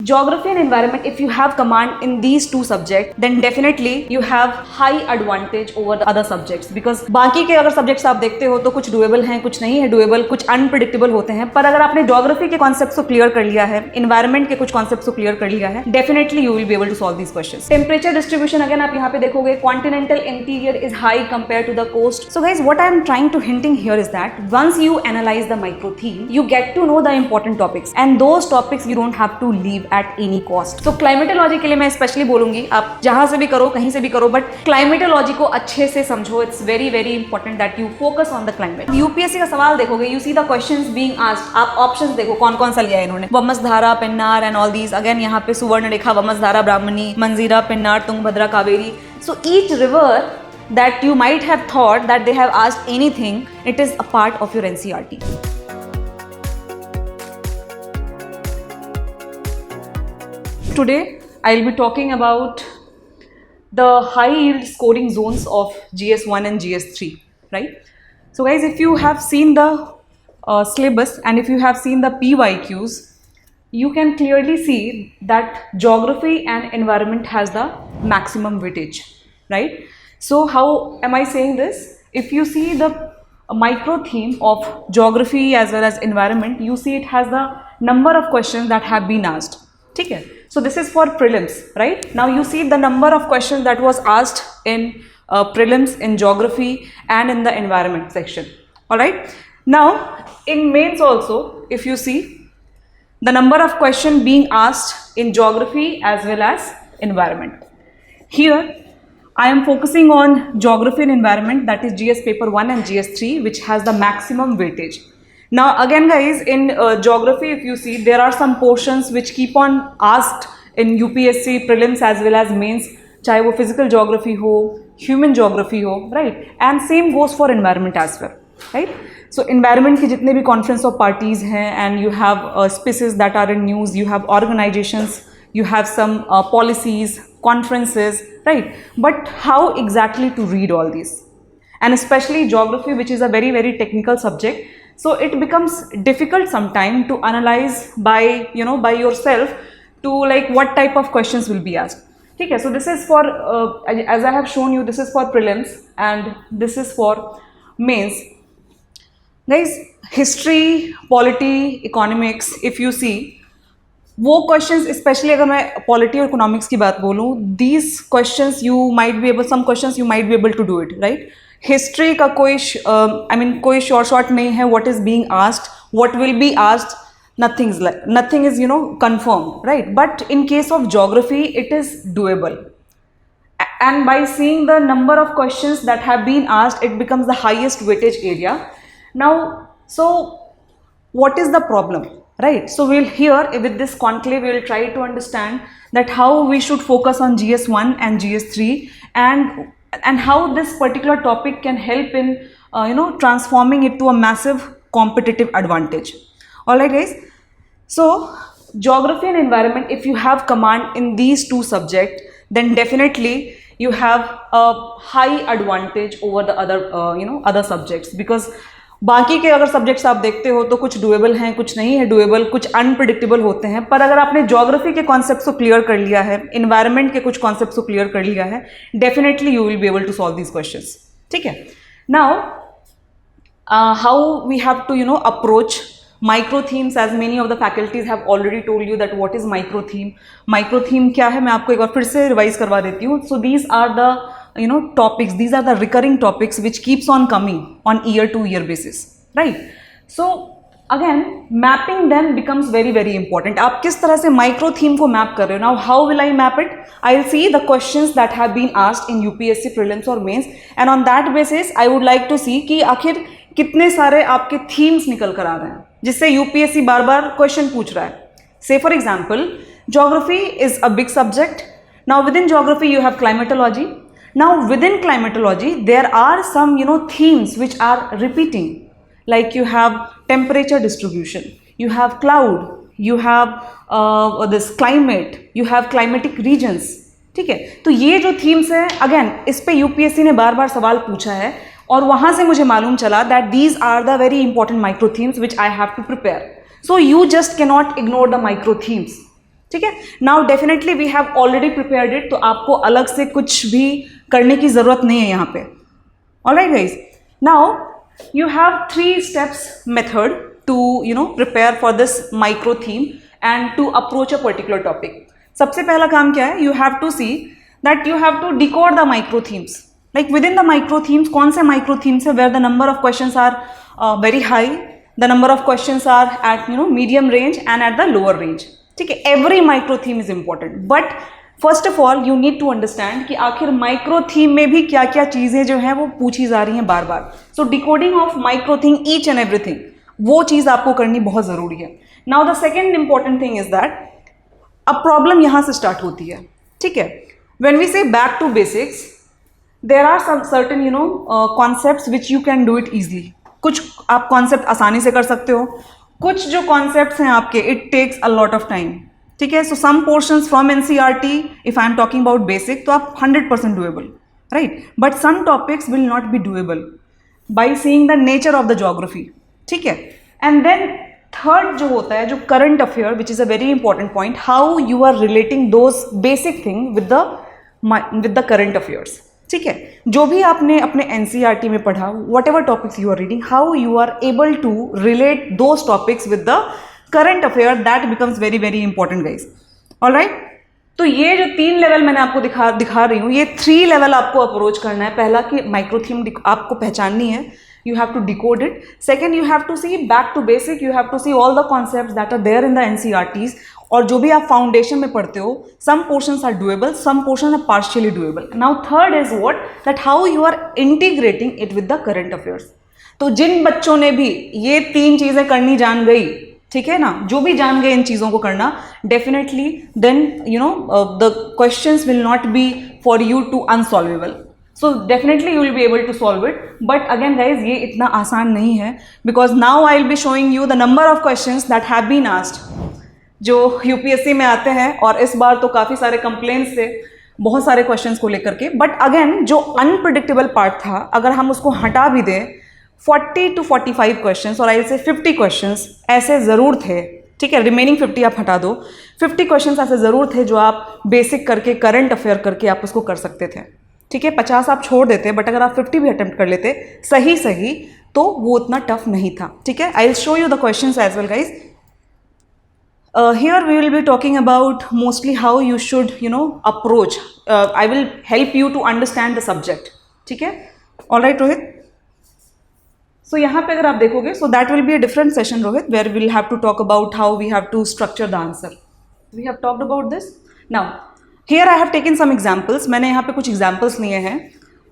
Geography and environment, if you have command in these two subjects, then definitely you have high advantage over the other subjects, because बाकी के अगर subjects आप देखते हो तो कुछ doable हैं, कुछ नहीं है doable, कुछ unpredictable होते हैं, पर अगर आपने geography के concepts को clear कर लिया है, environment के कुछ concepts को clear कर लिया है, definitely you will be able to solve these questions. Temperature distribution, again आप यहाँ पे देखोगे, continental interior is high compared to the coast. So guys, what I am trying to hinting here is that once you analyze the micro theme, you get to know the important topics, and those topics you don't have to leave at any cost. So climatology के लिए मैं specially बोलूंगी, आप जहां से भी करो, कहीं से भी करो, बट climatology को अच्छे से समझो. It's very very important that you focus on the climate. UPSC का सवाल देखोगे, you see the questions being asked. आप ऑप्शंस देखो कौन कौन सा लिया है इन्होंने. Vamsadhara, Pennar and all these. Again यहाँ पे Subarnarekha, Vamsadhara, Brahmani, Manjira, Pennar, Tungabhadra, Kaveri. So each river that you might have thought that they have asked anything, it is a part of your NCERT. Today I'll be talking about the high yield scoring zones of GS1 and GS3, right? So guys, if you have seen the syllabus and if you have seen the PYQs, you can clearly see that geography and environment has the maximum weightage, right? So how am I saying this? If you see the micro theme of geography as well as environment, you see it has the number of questions that have been asked. Okay? So this is for prelims, right? Now you see the number of questions that was asked in prelims in geography and in the environment section. All right. Now in mains also, if you see the number of questions being asked in geography as well as environment. Here I am focusing on geography and environment, that is GS paper 1 and GS3, which has the maximum weightage. Now again guys, in geography if you see, there are some portions which keep on asked in UPSC prelims as well as mains, चाहे वो physical geography हो, human geography हो, right? And same goes for environment as well, right? So environment के जितने भी conference of parties हैं, and you have species that are in news, you have organizations, you have some policies, conferences, right? But how exactly to read all these? And especially geography, which is a very very technical subject, so it becomes difficult sometime to analyze by by yourself to like what type of questions will be asked. Okay, so this is for as I have shown you, this is for prelims and this is for mains. Guys, history, polity, economics, if you see, वो questions, especially अगर मैं polity और economics की बात बोलूँ, these questions you might be able, some questions you might be able to do it, right? History का कोई कोई short नहीं है. What is being asked, what will be asked, nothing is confirmed, right? But in case of geography, it is doable. And by seeing the number of questions that have been asked, it becomes the highest weightage area. Now, so what is the problem, right? So we'll here with this conclave, we will try to understand that how we should focus on GS1 and GS3 and how this particular topic can help in transforming it to a massive competitive advantage. Alright guys, so geography and environment, if you have command in these two subjects, then definitely you have a high advantage over the other other subjects, because बाकी के अगर subjects आप देखते हो तो कुछ doable हैं, कुछ नहीं है डुएबल, कुछ अनप्रिडिक्टेबल होते हैं, पर अगर आपने ज्योग्राफी के कॉन्सेप्ट्स को क्लियर कर लिया है, एनवायरनमेंट के कुछ कॉन्सेप्ट्स को क्लियर कर लिया है, definitely you will be able to solve these questions. ठीक है. Now how we have to approach micro themes, as many of the faculties have already told you that what is micro theme. Micro theme क्या है मैं आपको एक बार फिर से revise करवा देती हूँ. So these are the topics, these are the recurring topics which keeps on coming on year to year basis, right? So again mapping them becomes very very important. आप किस तरह से micro theme को map कर रहे हो. Now how will I map it? I'll see the questions that have been asked in UPSC prelims or mains, and on that basis I would like to see कि आखिर कितने सारे आपके themes निकल कर आ रहे हैं जिससे UPSC बार बार question पूछ रहा है. Say for example, geography is a big subject. Now within geography you have climatology. Now within climatology there are some themes which are repeating, like you have temperature distribution, you have cloud, you have this climate, you have climatic regions. ठीक है. तो ये जो themes है, again इस पे UPSC ने बार बार सवाल पूछा है और वहाँ से मुझे मालूम चला that these are the very important micro themes which I have to prepare. So you just cannot ignore the micro themes. ठीक है. Now definitely we have already prepared it, तो आपको अलग से कुछ भी करने की ज़रूरत नहीं है यहाँ पे. Alright guys, now you have 3 steps method to prepare for this micro theme and to approach a particular topic. सबसे पहला काम क्या है, you have to see that you have to decode the micro themes. Like within the micro themes, कौन से micro themes है where the number of questions are very high, the number of questions are at medium range and at the lower range. ठीक है, every micro theme is important, but first of all you need to understand कि आखिर micro theme में भी क्या क्या चीज़ें जो हैं वो पूछी जा रही हैं बार बार. So decoding of micro theme each and everything, वो चीज़ आपको करनी बहुत ज़रूरी है. Now the second important thing is that अब प्रॉब्लम यहाँ से स्टार्ट होती है. ठीक है, when we say back to basics, there are some certain concepts which you can do it easily. कुछ आप कॉन्सेप्ट आसानी से कर सकते हो, कुछ जो कॉन्सेप्ट्स हैं आपके it takes a lot of time. ठीक है, so some portions from NCERT, if I am talking about basic, तो आप 100% doable, right. But some topics will not be doable by seeing the nature of the geography. ठीक है, and then third जो होता है, जो current affair, which is a very important point, how you are relating those basic thing with the current affairs. ठीक है, जो भी आपने अपने एनसीईआरटी में पढ़ा, whatever topics you are reading, how you are able to relate those topics with the current affair, that becomes very very important guys. Alright, तो ये जो 3 लेवल मैंने आपको दिखा रही हूँ, ये 3 लेवल आपको अप्रोच करना है. पहला कि माइक्रो थीम आपको पहचाननी है, you have to decode it. Second, you have to see back to basic, you have to see all the concepts that are there in the NCERTs. और जो भी आप फाउंडेशन में पढ़ते हो, some portions are doable, some portions are partially doable. Now third is what, that how you are integrating it with the current affairs. तो जिन बच्चों ने भी ये 3 चीज़ें करनी जान गई, ठीक है ना, जो भी जान गए इन चीज़ों को करना, definitely then the questions will not be for you to unsolvable. So definitely you will be able to solve it, but again guys ये इतना आसान नहीं है, because now I will be showing you the number of questions that have been asked जो UPSC में आते हैं, और इस बार तो काफ़ी सारे कंप्लेंट्स थे बहुत सारे क्वेश्चंस को लेकर के. बट अगेन जो अनप्रिडिक्टेबल पार्ट था, अगर हम उसको हटा भी दें, 40 to 45 क्वेश्चंस और आई से 50 क्वेश्चंस ऐसे ज़रूर थे. ठीक है, रिमेनिंग 50 आप हटा दो, 50 क्वेश्चंस ऐसे ज़रूर थे जो आप बेसिक करके, करंट अफेयर करके आप उसको कर सकते थे. ठीक है, 50 आप छोड़ देते, बट अगर आप 50 भी अटेम्प्ट कर लेते सही तो वो उतना टफ नहीं था. ठीक है, I will show you the questions as well guys. Here we will be talking about mostly how you should approach. I will help you to understand the subject. ठीक है, ऑलराइट रोहित. सो यहाँ पे अगर आप देखोगे, so that will be a different session Rohit, where we will have to talk about how we have to structure the answer. We have talked about this. Now here I have taken some examples. मैंने यहाँ पे कुछ examples लिए हैं.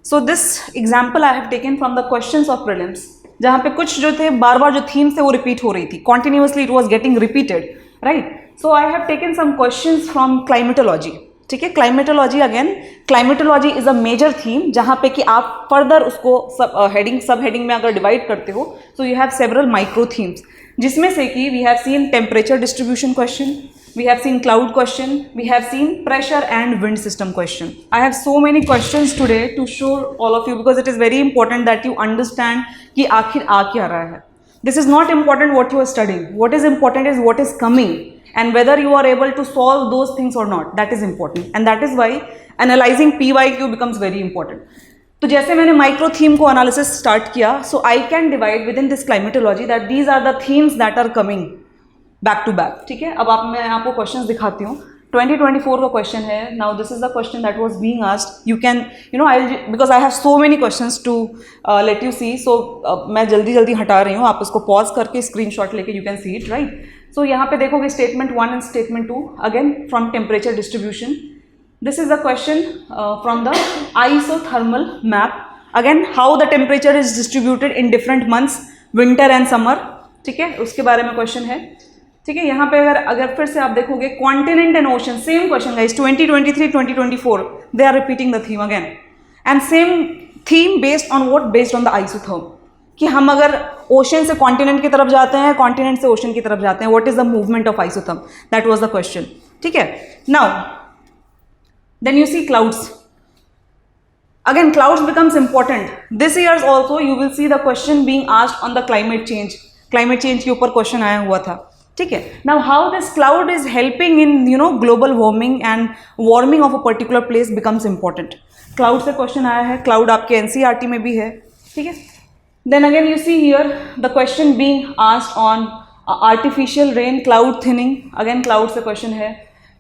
So this example I have taken from the questions of prelims, जहाँ पे कुछ जो थे बार बार जो थीम थे वो रिपीट हो रही थी, continuously it was getting repeated, right? So I have taken some questions from climatology. ठीक है, climatology again, climatology is a major theme जहाँ पे कि आप further उसको सब heading में अगर divide करते हो, so you have several micro themes, जिसमें से कि we have seen temperature distribution question, we have seen cloud question, we have seen pressure and wind system question. I have so many questions today to show all of you, because it is very important that you understand कि आखिर आ क्या रहा है. This is not important what you are studying. What is important is what is coming and whether you are able to solve those things or not. That is important, and that is why analyzing PYQ becomes very important. तो जैसे मैंने micro theme को analysis start किया, so I can divide within this climatology that these are the themes that are coming back to back. ठीक है, अब मैं आपको क्वेश्चंस दिखाती हूँ. 2024 का क्वेश्चन है. Now this is the question that was being asked. You can I because I have so many questions to let you see, so मैं जल्दी हटा रही हूँ. आप उसको पॉज करके स्क्रीनशॉट लेके you can see it, right. So यहाँ पे देखोगे statement 1 and statement 2 again from temperature distribution. This is a question from the isothermal map. Again, how the temperature is distributed in different months, winter and summer. ठीक है, उसके बारे में question है. ठीक है, यहाँ पे अगर फिर से आप देखोगे continent and ocean, same question guys, 2023 2024 they are repeating the theme again, and same theme based on what, based on the isotherm, कि हम अगर ओशन से कॉन्टिनेंट की तरफ जाते हैं, कॉन्टिनेंट से ओशन की तरफ जाते हैं, what is the movement of isotherm. That was the question. ठीक है, now then you see clouds. Again, clouds becomes important. This years also you will see the question being asked on the climate change. Climate change के ऊपर question आया हुआ था. ठीक है. Now how this cloud is helping in global warming and warming of a particular place becomes important. Cloud से question आया है, क्लाउड आपके एनसीईआरटी में भी है. ठीक है. Then again you see here the question being asked on artificial rain, cloud thinning. Again cloud से क्वेश्चन है.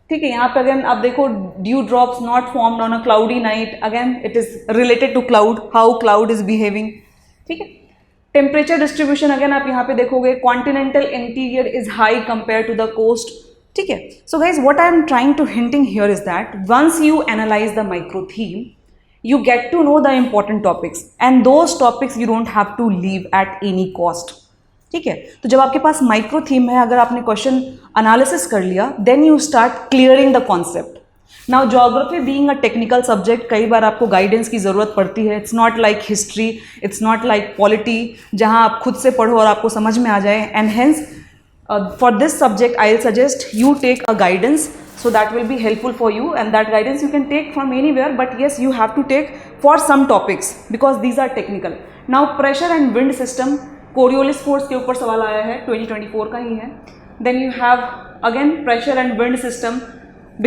ठीक है. यहाँ पे अगेन आप देखो, dew drops not formed on a cloudy night. Again it is related to cloud, how cloud is behaving. ठीक है. टेम्परेचर डिस्ट्रीब्यूशन अगेन आप यहाँ पे देखोगे, continental interior is high compare to the coast. ठीक है. So guys what I am trying to hinting here is that once you analyse the micro theme, you get to know the important topics and those topics you don't have to leave at any cost. ठीक है. तो जब आपके पास micro theme है, अगर आपने question analysis कर लिया, then you start clearing the concept. Now geography being a technical subject, कई बार आपको गाइडेंस की ज़रूरत पड़ती है. It's not like history, it's not like polity जहाँ आप खुद से पढ़ो और आपको समझ में आ जाए. And hence for this subject I will suggest you take a guidance, so that will be helpful for you, and that guidance you can take from anywhere, but yes you have to take for some topics because these are technical. Now pressure and wind system, Coriolis force के ऊपर सवाल आया है, 2024 का ही है. Then you have again pressure and wind system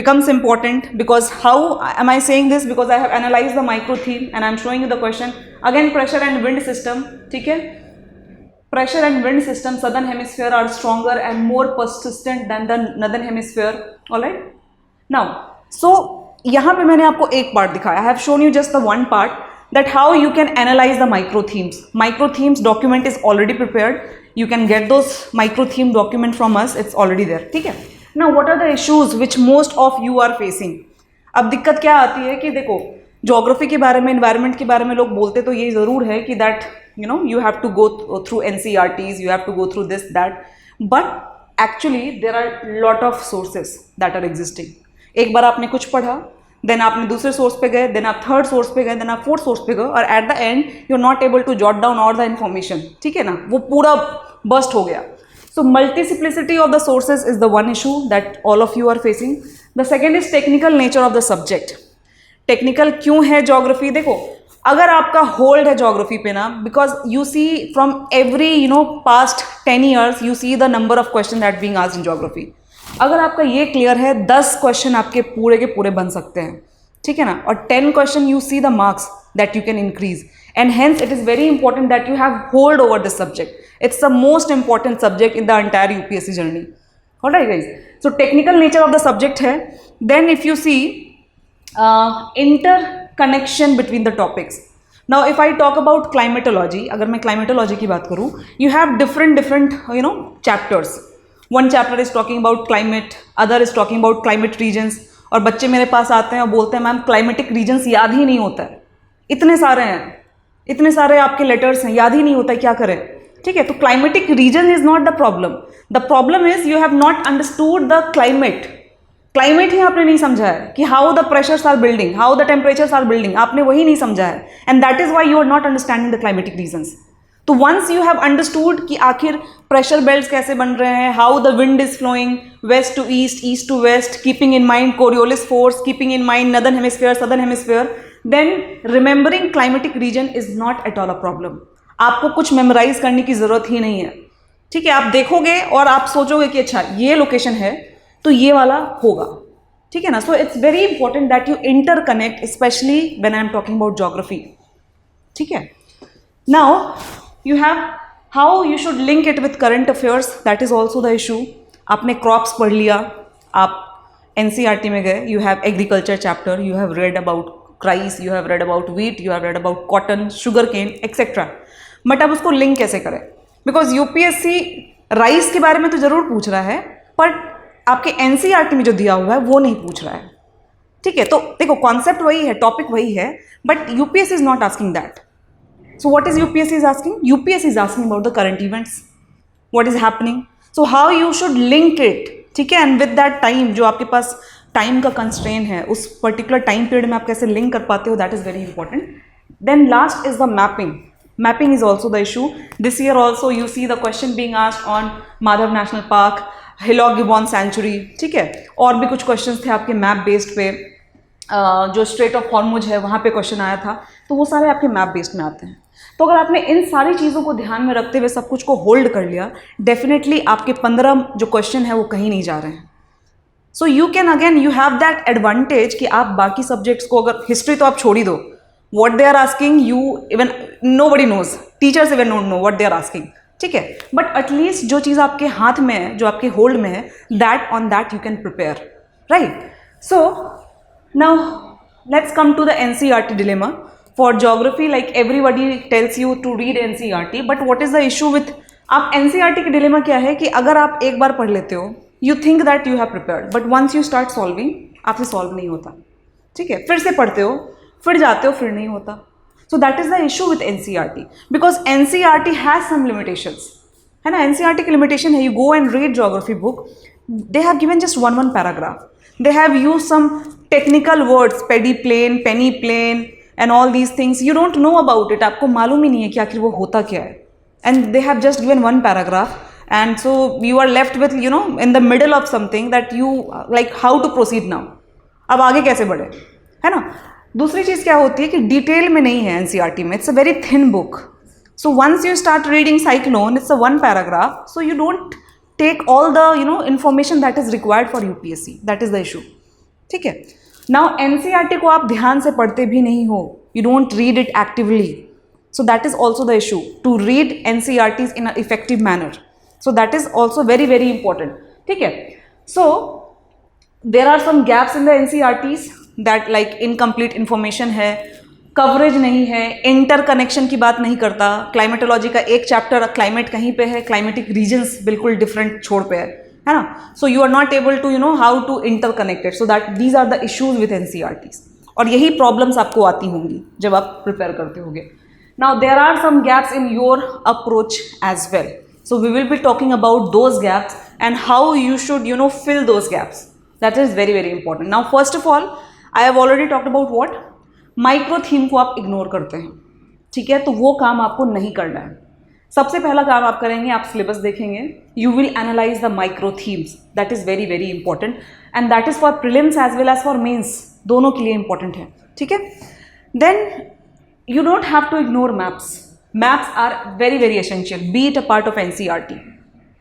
becomes important because how am I saying this, because I have analyzed the micro theme and I am showing you the question. Again pressure and wind system. ठीक है. Pressure and wind system, southern hemisphere are stronger and more persistent than the northern hemisphere. All right. Now, so यहाँ पे मैंने आपको एक part दिखाया. I have shown you just the one part that how you can analyze the micro themes. Micro themes document is already prepared. You can get those micro theme document from us. It's already there. ठीक है. Now, what are the issues which most of you are facing? अब दिक्कत क्या आती है कि देखो, geography के बारे में, इन्वायरमेंट के बारे में लोग बोलते तो ये ज़रूर है कि that you have to go through NCERTs, you have to go through this, that, but actually there are lot of sources that are existing. एक बार आपने कुछ पढ़ा, देन आपने दूसरे सोर्स पे गए, देन आप थर्ड सोर्स पे गए, देन आप फोर्थ सोर्स पे गए, और at the end you are not able to jot down all the information. ठीक है ना, वो पूरा बस्ट हो गया. So multiplicity of the sources is the one issue that all of you are facing. The second is technical nature of the subject. Technical क्यों है geography? देखो, अगर आपका होल्ड है ज्योग्राफी पे ना, because you see from every past 10 years you see the number of question that being asked in geography. अगर आपका ये क्लियर है, 10 क्वेश्चन आपके पूरे के पूरे बन सकते हैं. ठीक है ना, और 10 question you see the marks that you can increase, and hence it is very important that you have hold over this subject. It's the most important subject in the entire UPSC journey. Alright guys, so technical nature of the subject है. Then if you see interconnection between the topics. Now if I talk about climatology, अगर मैं climatology की बात करूँ, you have different chapters. One chapter is talking about climate, other is talking about climate regions. और बच्चे मेरे पास आते हैं और बोलते हैं मैम climatic regions याद ही नहीं होता है, इतने सारे हैं, इतने सारे आपके लेटर्स हैं, याद ही नहीं होता है, क्या करें. ठीक है. तो climatic region is not the problem. The problem is you have not understood the climate. Climate ही आपने नहीं समझा है कि how the pressures are building, how the temperatures are building, आपने वही नहीं समझा है, and that is why you are not understanding the climatic reasons. तो वंस यू हैव अंडरस्टूड कि आखिर प्रेशर बेल्ट्स कैसे बन रहे हैं, how the wind is flowing west to east to west, keeping in mind Coriolis force, keeping in mind northern hemisphere southern hemisphere, then remembering climatic region is not at all a problem. आपको कुछ memorise करने की जरूरत ही नहीं है. ठीक है. आप देखोगे और आप सोचोगे कि अच्छा ये लोकेशन है तो ये वाला होगा. ठीक है ना. So it's very important that you interconnect, specially when I am talking about geography. ठीक है. Now you have how you should link it with current affairs, that is also the issue. आपने क्रॉप्स पढ़ लिया, आप NCERT में गए, you have agriculture chapter, you have read about rice, you have read about wheat, you have read about cotton, sugar cane etcetera, but अब उसको link कैसे करें? बिकॉज यूपीएससी राइस के बारे में तो जरूर पूछ रहा है, बट आपके एनसीईआरटी में जो दिया हुआ है वो नहीं पूछ रहा है. ठीक है. तो देखो, कॉन्सेप्ट वही है, टॉपिक वही है, but UPSC is not asking that. So what is UPSC is asking? UPSC is asking about the current events, what is happening, so how you should link it. ठीक है. एंड विद दैट टाइम, जो आपके पास time का constrain है, उस particular time period में आप कैसे लिंक कर पाते हो, that is very important. Then last is the mapping. Mapping is also the issue. This year also you see the question being asked on Madhav national park, hillock gibbon sanctuary. ठीक है. और भी कुछ क्वेश्चंस थे आपके मैप बेस्ड पे, जो straight of Hormuz है वहाँ पे क्वेश्चन आया था. तो वो सारे आपके मैप बेस्ड में आते हैं। तो अगर आपने इन सारी चीज़ों को ध्यान में रखते हुए सब कुछ को होल्ड कर लिया, डेफिनेटली आपके 15 जो क्वेश्चन है वो कहीं नहीं जा रहे हैं। So you can again you have that advantage कि आप बाकी सब्जेक्ट्स को, अगर हिस्ट्री तो आप छोड़ ही दो, what they are asking you even nobody knows, teachers even don't know what they are asking, ठीक है, बट एटलीस्ट जो चीज़ आपके हाथ में है, जो आपके होल्ड में है, that on that you can prepare, right. So now let's come to the NCERT dilemma. For geography, like everybody tells you to read NCERT, but what is the issue with आप NCERT की dilemma क्या है कि अगर आप एक बार पढ़ लेते हो, you think that you have prepared, but once you start solving, आपसे solve नहीं होता, ठीक है, फिर से पढ़ते हो, फिर जाते हो, फिर नहीं होता. So that is the issue with NCERT, because NCERT has some limitations, है ना. NCERT की limitation है, you go and read geography book, they have given just one paragraph, they have used some technical words, peneplain, penny plane and all these things, you don't know about it, आपको मालूम ही नहीं है कि आखिर वो होता क्या है, and they have just given one paragraph, and so you are left with, you know, in the middle of something that you like how to proceed now, अब आगे कैसे बढ़े, है ना. दूसरी चीज़ क्या होती है कि डिटेल में नहीं है NCERT में, it's a very thin book, so once you start reading cyclone, it's a one paragraph, so you don't take all the, you know, information that is required for UPSC, that is the issue, ठीक है. Now NCERT को आप ध्यान से पढ़ते भी नहीं हो, you don't read it actively, so that is also the issue, to read NCERTs in an effective manner, so that is also very very important, ठीक है. So there are some gaps in the NCERTs that like incomplete information है, coverage नहीं है, interconnection की बात नहीं करता, climatology का एक चैप्टर क्लाइमेट कहीं पे है, क्लाइमेटिक रीजन्स बिल्कुल डिफरेंट छोड़ पे है ना. So you are not able to, you know, how to interconnected, so that these are the issues with NCERTs, और यही प्रॉब्लम्स आपको आती होंगी जब आप प्रिपेयर करते होंगे. Now there are some gaps in your approach as well, so we will be talking about those gaps and how you should, you know, fill those gaps. That is very very important. Now first of all, I have already talked about what, micro theme को आप ignore करते हैं, ठीक है, तो वो काम आपको नहीं करना है. सबसे पहला काम आप करेंगे, आप सिलेबस देखेंगे, you will analyse the micro themes, that is very very important, and that is for prelims as well as for mains, दोनों के लिए इंपॉर्टेंट है, ठीक है. Then you don't have to ignore maps. Maps are very very essential, be it a part of NCERT.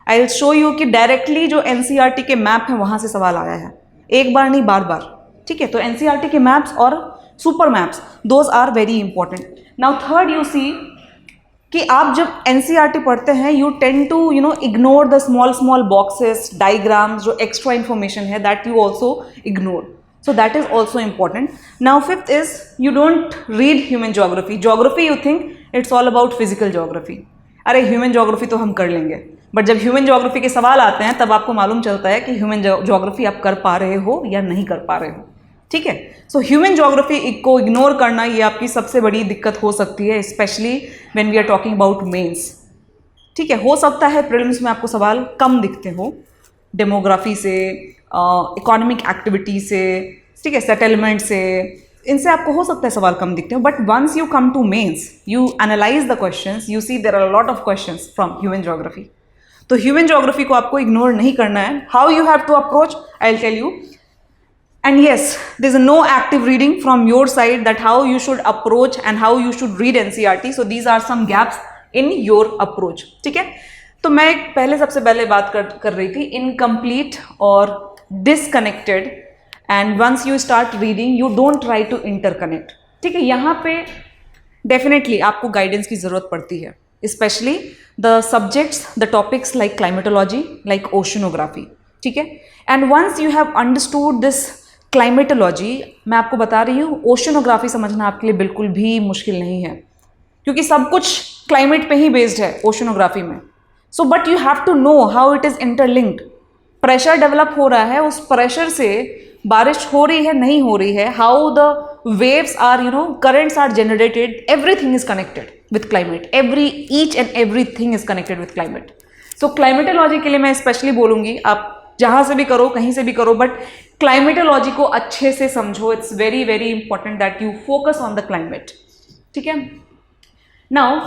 I will show you कि directly जो NCERT के map हैं वहाँ से सवाल आया है, एक बार नहीं बार बार, ठीक है. तो NCERT के मैप्स और super maps, those are very important. Now third, you see कि आप जब NCERT पढ़ते हैं, you tend to, you know, ignore the small small boxes, diagrams, जो एक्स्ट्रा इन्फॉर्मेशन है, that you also ignore, so that is also important. Now fifth is, you don't read human geography. Geography you think it's all about physical geography, अरे human geography तो हम कर लेंगे, but जब human geography के सवाल आते हैं तब आपको मालूम चलता है कि ह्यूमन जोग्राफी आप कर पा रहे हो या नहीं कर पा रहे हो, ठीक है. सो ह्यूमन जोग्राफी को इग्नोर करना, ये आपकी सबसे बड़ी दिक्कत हो सकती है, specially when we are talking about mains, ठीक है. हो सकता है प्रीलिम्स में आपको सवाल कम दिखते हो, डेमोग्राफी से, इकोनॉमिक एक्टिविटी से, ठीक है, सेटलमेंट से, इनसे आपको हो सकता है सवाल कम दिखते हो, but once you come to mains, you analyse the questions, you see there are a lot of questions from human geography. तो ह्यूमन जोग्राफी को आपको इग्नोर नहीं करना है. How you have to approach, I will tell you. And yes, there is no active reading from your side that how you should approach and how you should read NCERT. So these are some gaps in your approach. ठीक है. तो मैं पहले सबसे पहले बात कर रही थी incomplete और disconnected, and once you start reading, you don't try to interconnect. ठीक है. यहाँ पे definitely आपको guidance की ज़रूरत पड़ती है, especially the subjects, the topics like climatology, like oceanography. ठीक है. And once you have understood this climatology, मैं आपको बता रही हूँ, ओशनोग्राफी समझना आपके लिए बिल्कुल भी मुश्किल नहीं है, क्योंकि सब कुछ क्लाइमेट पे ही बेस्ड है ओशनोग्राफी में. So but you have to know how it is interlinked. Pressure develop हो रहा है, उस प्रेशर से बारिश हो रही है नहीं हो रही है, how the waves are, you know, currents are generated, everything is connected with climate, each and everything is connected with climate. So climatology के लिए मैं स्पेशली बोलूँगी, आप जहाँ से भी करो, कहीं से भी करो, बट क्लाइमेटोलॉजी को अच्छे से समझो. It's very very important that you focus on the climate, ठीक है. Now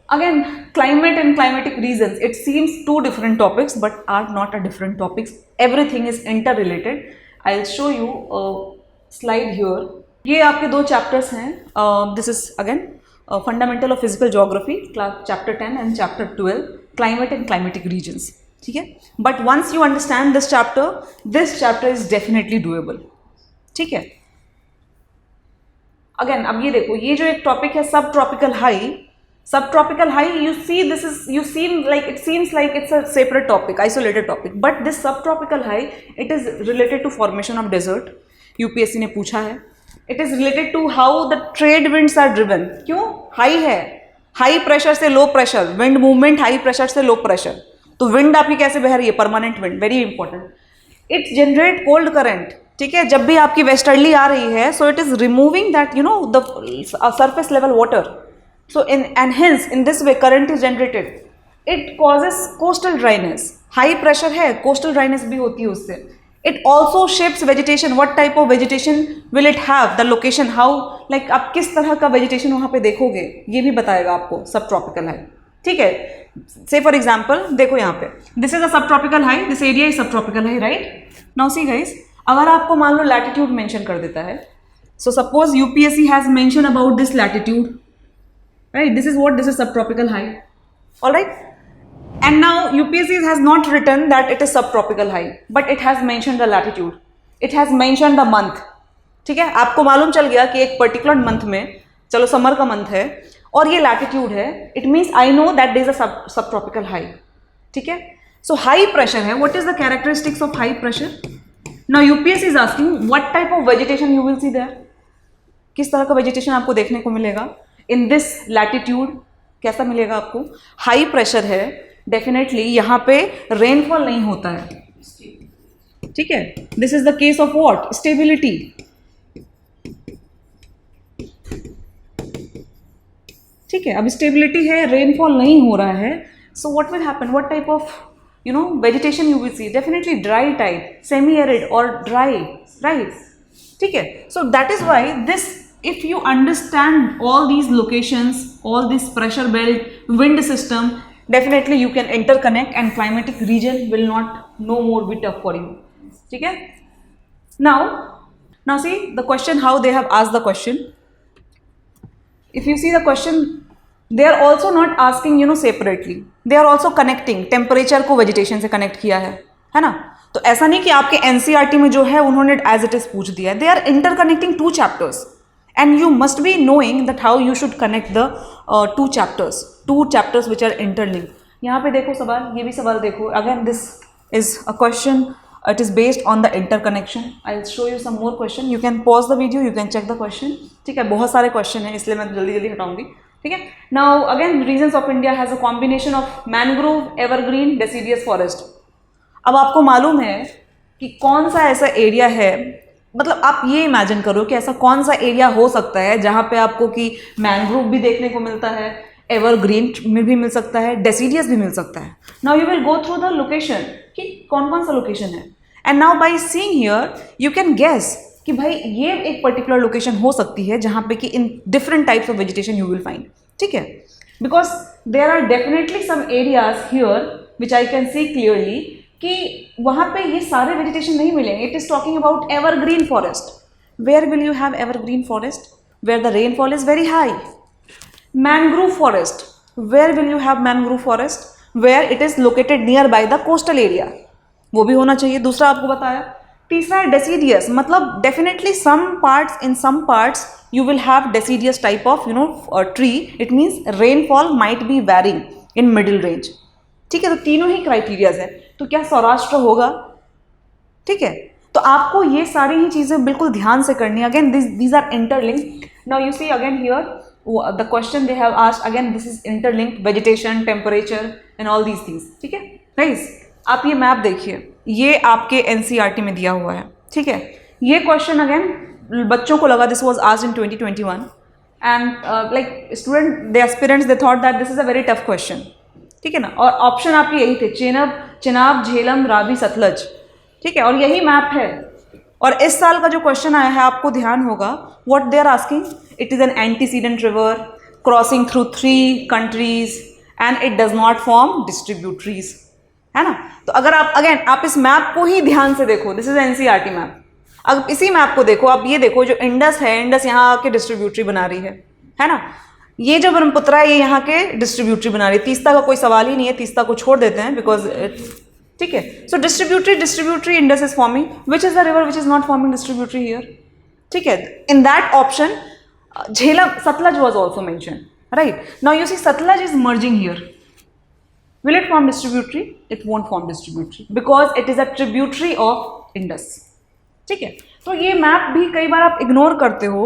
again, climate and climatic regions, it seems to different topics but are not a different topics, everything is interrelated. I will show you a slide here ये आपके दो chapters हैं. This is again fundamental of physical geography, chapter 10 and chapter 12, climate and climatic regions. ठीक है, but once you understand this chapter is definitely doable. ठीक है. Again अब ये देखो, ये जो एक टॉपिक है सब tropical high, you see this is, it seems like it's a separate topic, isolated topic, but this subtropical high, it is related to formation of desert. UPSC ने पूछा है. It is related to how the trade winds are driven. क्यों? High है, high pressure से low pressure, wind movement high pressure से low pressure. तो wind आपकी कैसे बह रही है? Permanent wind, very important. It generate cold current. ठीक है, जब भी आपकी वेस्टर्ली आ रही है, सो it is removing that the surface level water. So and hence in this way current is generated. It causes coastal dryness. High pressure है, coastal dryness भी होती है उससे. It also shapes vegetation. What type of vegetation will it have? The location, how, like आप किस तरह का vegetation वहाँ पे देखोगे, ये भी बताएगा आपको subtropical high. ठीक है. Say for example, देखो यहाँ पे, this is a subtropical high. This area is subtropical high, right? Now see guys, अगर आपको मान लो latitude mention कर देता है, so suppose UPSC has mentioned about this latitude. Right, this is subtropical high. All right, and now UPSC has not written that it is subtropical high, but it has mentioned the latitude, it has mentioned the month. ठीक है, आपको मालूम चल गया कि एक particular month में, चलो समर का मंथ है और ये लैटिट्यूड है, it means I know that there is a subtropical high. ठीक है, सो हाई प्रेशर है. What is the characteristics of high pressure? Now UPSC is asking what type of vegetation you will see there. किस तरह का vegetation आपको देखने को मिलेगा इन दिस लैटिट्यूड? कैसा मिलेगा आपको? हाई प्रेशर है, डेफिनेटली यहाँ पे रेनफॉल नहीं होता है. ठीक है, this is the case of what? Stability. ठीक है, अब स्टेबिलिटी है, रेनफॉल नहीं हो रहा है, so what will happen? What type of vegetation you will C? Definitely dry type, semi arid और ड्राई, राइट? ठीक है, सो that is why this, if you understand all these locations, all this pressure belt, wind system, definitely you can interconnect and climatic region will not no more be tough for you. ठीक है. Now see the question, how they have asked the question. If you see the question, they are also not asking separately, they are also connecting. temperature को vegetation से connect किया है ना? तो ऐसा नहीं कि आपके NCERT में जो है उन्होंने as it is पूछ दिया है. They are interconnecting two chapters. And you must be knowing that how you should connect the two chapters which are interlinked. यहाँ पे देखो सवाल, ये भी सवाल देखो. Again this is a question, it is based on the interconnection. I'll show you some more question. You can pause the video, you can check the question. ठीक है, बहुत सारे question हैं इसलिए मैं जल्दी हटाऊंगी. ठीक है. Now again regions of India has a combination of mangrove, evergreen, deciduous forest. अब आपको मालूम है कि कौन सा ऐसा एरिया है, मतलब आप ये इमेजिन करो कि ऐसा कौन सा एरिया हो सकता है जहाँ पे आपको कि मैंग्रोव भी देखने को मिलता है, एवरग्रीन में भी मिल सकता है, डेसिडियस भी मिल सकता है. Now you will go through the location कि कौन कौन सा लोकेशन है, and now by seeing here you can guess कि भाई ये एक पर्टिकुलर लोकेशन हो सकती है जहाँ पे कि in different types of vegetation you will find. ठीक है, because there are definitely some areas here which I can see clearly कि वहाँ पे ये सारे वेजिटेशन नहीं मिलेंगे. It is talking about evergreen forest. Where will you have evergreen forest? Where the rainfall is very high. Mangrove forest, where will you have mangrove forest? Where it is located near by the coastal area, वो भी होना चाहिए. दूसरा आपको बताया. तीसरा है deciduous, मतलब definitely some parts you will have deciduous type of tree. It means rainfall might be varying in middle range. ठीक है, तो तीनों ही क्राइटेरियाज है. तो क्या सौराष्ट्र होगा? ठीक है, तो आपको ये सारी ही चीज़ें बिल्कुल ध्यान से करनी है. Again these are interlinked. Now you see again here the question they have asked, again this is interlinked, vegetation, temperature and all these things. ठीक है guys, आप ये मैप देखिए, ये आपके NCERT में दिया हुआ है. ठीक है, ये क्वेश्चन अगेन बच्चों को लगा this was asked in 2021 and like student, the aspirants, they thought that this is a very tough question. ठीक है ना, और ऑप्शन आपके यही थे, चिनाब, झेलम, रावी, सतलज. ठीक है, और यही मैप है. और इस साल का जो क्वेश्चन आया है आपको ध्यान होगा, what they are asking, it is an antecedent river crossing through 3 countries and it does not form distributaries, है ना. तो अगर आप अगेन आप इस मैप को ही ध्यान से देखो, दिस इज एनसीईआरटी मैप. अब इसी मैप को देखो, आप ये देखो जो इंडस है, इंडस यहाँ आके डिस्ट्रीब्यूटरी बना रही है ना। ये जो ब्रह्मपुत्रा है ये यहाँ के डिस्ट्रीब्यूटरी बना रही है। तीस्ता का कोई सवाल ही नहीं है, तीस्ता को छोड़ देते हैं बिकॉज ठीक है। So distributary Indus is forming, which is the river which is not forming distributary here, ठीक है। In that option Jhelum, Sutlej was also mention, right. Now you see Sutlej is merging here, will it form distributary? It won't form distributary because it is a tributary of Indus, ठीक है। तो ये map भी कई बार आप ignore करते हो।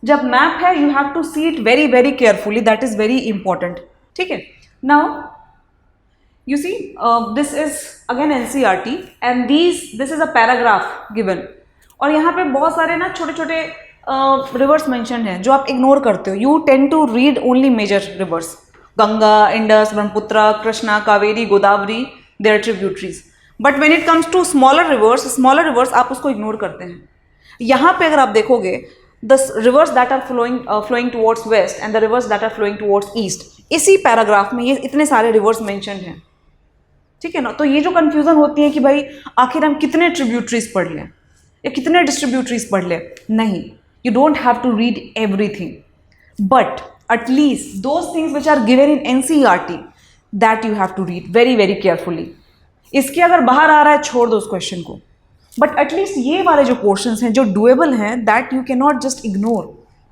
जब मैप है you have to see it very very carefully, that is very important, ठीक है। Now you see this is again NCERT and this is a paragraph given, और यहाँ पे बहुत सारे ना छोटे छोटे रिवर्स मेंशन हैं जो आप इग्नोर करते हो। You tend to read only major rivers, Ganga, Indus, Brahmaputra, Krishna, Kaveri, Godavari, their tributaries. But when it comes to smaller rivers आप उसको इग्नोर करते हैं। यहाँ पे अगर आप देखोगे the rivers that are flowing towards west and the rivers that are flowing towards east, इसी पैराग्राफ में ये इतने सारे रिवर्स मेंशन हैं, ठीक है ना। तो ये जो कंफ्यूजन होती है कि भाई आखिर हम कितने ट्रिब्यूटरीज पढ़ लें या कितने डिस्ट्रीब्यूटरीज पढ़ लें, नहीं, you don't have to read everything, but at least those things which are given in NCERT that you have to read very very carefully. इसके अगर बाहर आ रहा है छोड़ दो उस क्वेश्चन को, बट एटलीस्ट ये वाले जो पोर्शंस हैं जो डुएबल हैं that you can not just ignore,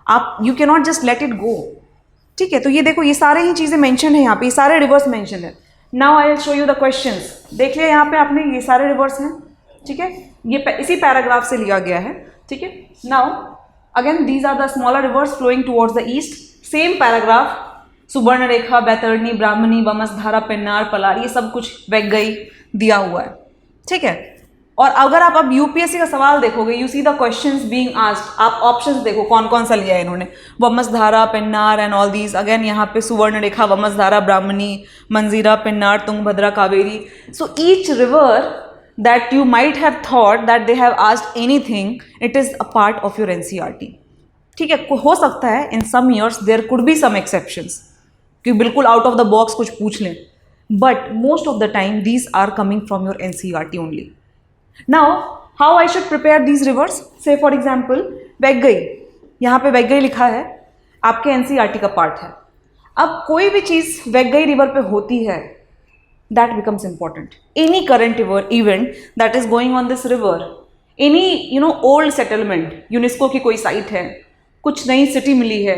आप you can not just let it go, ठीक है। तो ये देखो ये सारे ही चीज़ें मेंशन है यहाँ पे, ये सारे रिवर्स मेंशन है। Now I will show you the questions. देख लिया यहाँ पे आपने, ये सारे रिवर्स हैं, ठीक है, ये इसी पैराग्राफ से लिया गया है, ठीक है। Now again these are the smaller rivers flowing towards the east, same paragraph, Subarnarekha, Baitarani, Brahmani, Vamsadhara, Pennar, Palar, ये सब कुछ वैगई दिया हुआ है, ठीक है। और अगर आप अब यूपीएससी का सवाल देखोगे, you see the questions being asked, आप ऑप्शंस देखो कौन कौन सा लिया है इन्होंने, Vamsadhara, Pennar and all these. Again यहाँ पे Subarnarekha, Vamsadhara, Brahmani, Manjira, Pennar, Tungabhadra, Kaveri. So each river that you might have thought that they have asked anything, it is a part of your NCERT, ठीक है। हो सकता है in some years there could be some exceptions कि बिल्कुल out of the box कुछ पूछ लें, but most of the time these are coming from your NCERT only. Now how I should prepare these rivers, say for example Vaigai, यहाँ पे वैगई लिखा है, आपके NCERT का पार्ट है। अब कोई भी चीज़ वैगई रिवर पे होती है that becomes important. Any current event that is going on this river, any old settlement, UNESCO की कोई साइट है, कुछ नई सिटी मिली है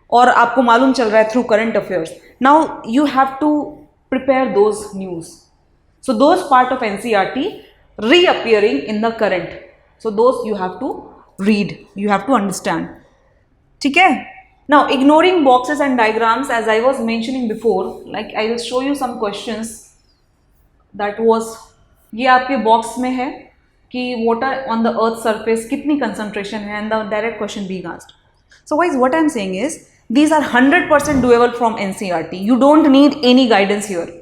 और आपको मालूम चल रहा है through current affairs, now you have to prepare those news, so those part of NCERT reappearing in the current, so those you have to read, you have to understand, ठीक है। Now ignoring boxes and diagrams, as I was mentioning before, like I will show you some questions that was, ये आपके box में है कि water on the earth surface कितनी concentration है and the direct question being asked. So guys what I am saying is these are 100% doable from NCERT, you don't need any guidance here.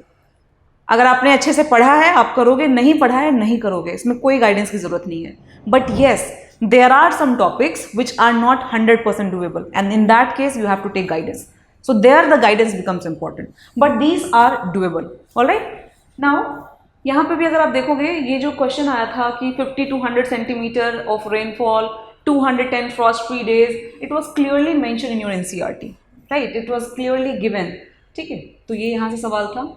अगर आपने अच्छे से पढ़ा है आप करोगे, नहीं पढ़ा है नहीं करोगे, इसमें कोई गाइडेंस की जरूरत नहीं है। But yes, there are some topics which are not 100% doable, and in that case you have to take guidance, so there the guidance becomes important, but these are doable. All right, now यहाँ पे भी अगर आप देखोगे ये जो question आया था कि 50 to 100 centimetre of rainfall, 210 frost free days, it was clearly mentioned in your NCERT, right? It was clearly given, ठीक है। तो ये यहाँ से सवाल था।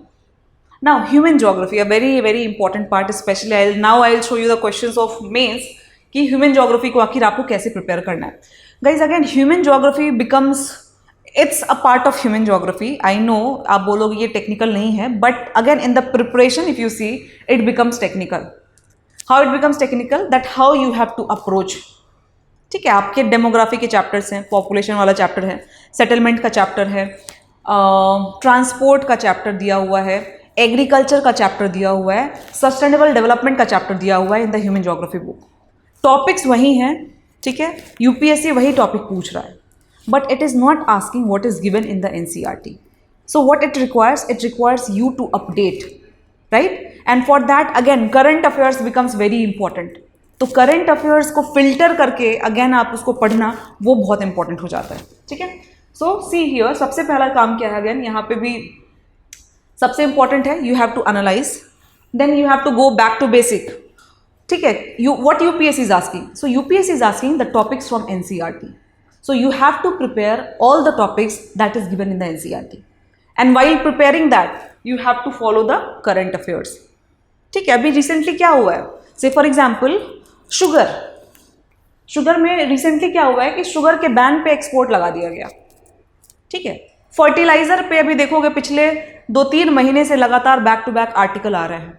Now human geography, a very very important part, especially I'll show you the questions of mains कि human geography को आखिर आपको कैसे प्रिपेयर करना है। Guys again human geography becomes, it's a part of human geography, I know आप बोलोगे ये टेक्निकल नहीं है, but again in the preparation if you see it becomes technical. How it becomes technical, that how you have to approach, ठीक है। आपके demography के chapters हैं, पॉपुलेशन वाला चैप्टर है, सेटलमेंट का चैप्टर है, ट्रांसपोर्ट का चैप्टर दिया हुआ है, एग्रीकल्चर का चैप्टर दिया हुआ है, सस्टेनेबल डेवलपमेंट का चैप्टर दिया हुआ है इन the human geography book. Topics वही हैं, ठीक है, यूपीएससी वही टॉपिक पूछ रहा है, but it is not asking what is given in the NCERT. So what it requires you to update, right, and for that again current affairs becomes very important. तो current affairs को filter करके अगेन आप उसको पढ़ना, वो बहुत important हो जाता है, ठीक है। सो सी हियर, सबसे पहला काम क्या है, अगेन यहाँ पे भी सबसे इंपॉर्टेंट है, you have to analyse, then you have to go back to basic, ठीक है, what UPSC is asking? So UPSC is asking the topics from NCERT. So you have to prepare all the topics that is given in the NCERT. And while preparing that, you have to follow the current affairs. ठीक है, अभी recently क्या हुआ है? Say for example, sugar में recently क्या हुआ है कि शुगर के बैन पे एक्सपोर्ट लगा दिया गया. ठीक है, फर्टिलाइजर पे अभी देखोगे पिछले 2-3 महीने से लगातार बैक टू बैक आर्टिकल आ रहे हैं.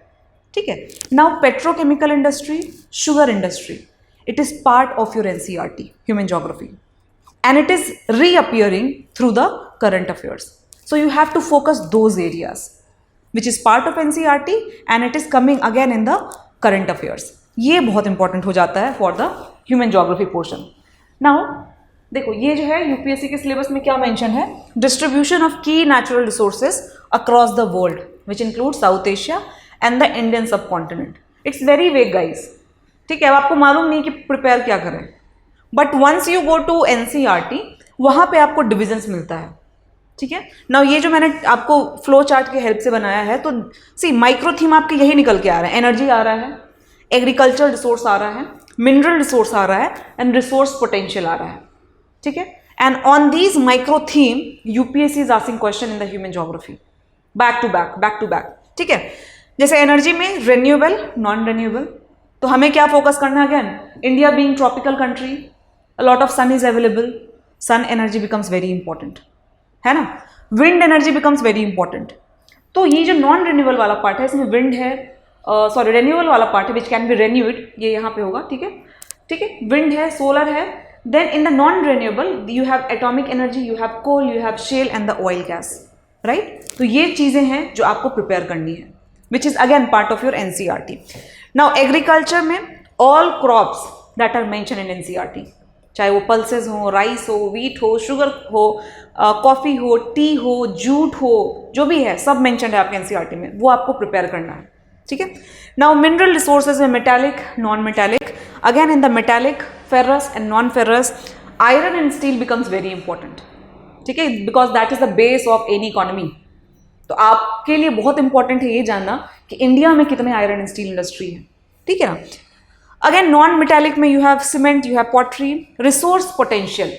ठीक है, now petrochemical industry, sugar industry, it is part of your NCERT human geography and it is reappearing through the current affairs. So you have to focus those areas which is part of NCERT and it is coming again in the current affairs. ये बहुत important हो जाता है for the human geography portion. Now देखो, ये जो है UPSC के सिलेबस में क्या मेंशन है, distribution of key natural resources across the world which include South Asia and the Indian subcontinent. It's very vague guys. ठीक है, अब आपको मालूम नहीं कि प्रिपेयर क्या करें, but once you go to NCERT वहाँ पे आपको डिविजन्स मिलता है. ठीक है, नाउ ये जो मैंने आपको फ्लो चार्ट के हेल्प से बनाया है, तो सी माइक्रो थीम आपके यही निकल के आ रहा है. एनर्जी आ रहा है, एग्रीकल्चर रिसोर्स आ रहा है, मिनरल रिसोर्स आ रहा है एंड रिसोर्स पोटेंशियल आ रहा है. ठीक है, and on these micro theme UPSC is asking question in the human geography back to back. ठीक है, जैसे एनर्जी में रेन्यूएबल, नॉन रेन्यूएबल, तो हमें क्या फोकस करना है? Again, India being tropical country, a lot of sun is available, sun energy becomes very important, है ना. Wind energy becomes very important. तो ये जो नॉन रेन्यूएबल वाला पार्ट है, इसमें विंड है, सॉरी रेन्यूएबल वाला पार्ट है विच कैन बी रेन्यूड, ये यहाँ पे होगा. ठीक है, ठीक है, विंड है, सोलर है. Then in the non renewable you have atomic energy, you have coal, you have shale and the oil gas. Right, तो ये चीज़ें हैं जो आपको प्रिपेयर करनी है, which is again part of your NCERT. Now agriculture में all crops that are mentioned in NCERT, चाहे वो पल्सेस हो, राइस हो, वीट हो, शुगर हो, कॉफ़ी हो, टी हो, जूट हो, जो भी है सब मेंशनड है आपके NCERT में, वो आपको प्रिपेयर करना है. ठीक है, नाउ मिनरल रिसोर्सेज में metallic, non metallic, again in the metallic ferrous and non ferrous, iron and steel becomes very important. ठीक है, because that is the base of any economy. तो आपके लिए बहुत इंपॉर्टेंट है ये जानना कि इंडिया में कितने आयरन एंड स्टील इंडस्ट्री है. ठीक है ना. अगेन नॉन मेटालिक में you have cement, you have pottery, resource potential.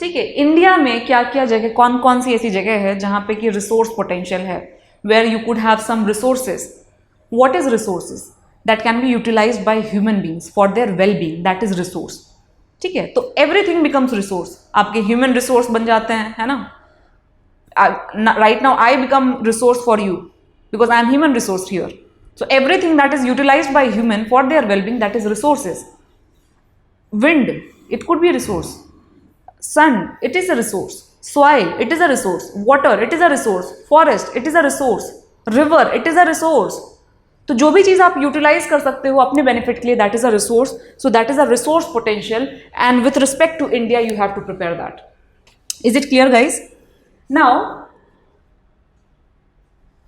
ठीक है, इंडिया में क्या क्या जगह, कौन कौन सी ऐसी जगह है जहाँ पे कि रिसोर्स पोटेंशियल है, where you could have some resources. What is resources? That can be utilised by human beings for their well being, that is resource. ठीक है, तो एवरीथिंग बिकम्स रिसोर्स. आपके ह्यूमन रिसोर्स बन जाते हैं, है ना. Right now I become resource for you because I am human resource here. So everything that is utilized by human for their well-being, that is resources. Wind, it could be a resource. Sun, it is a resource. Soil, it is a resource. Water, it is a resource. Forest, it is a resource. River, it is a resource. तो जो भी चीज़ आप utilise कर सकते हो अपने benefit के लिए, that is a resource. So that is a resource potential and with respect to India you have to prepare that. Is it clear guys? Now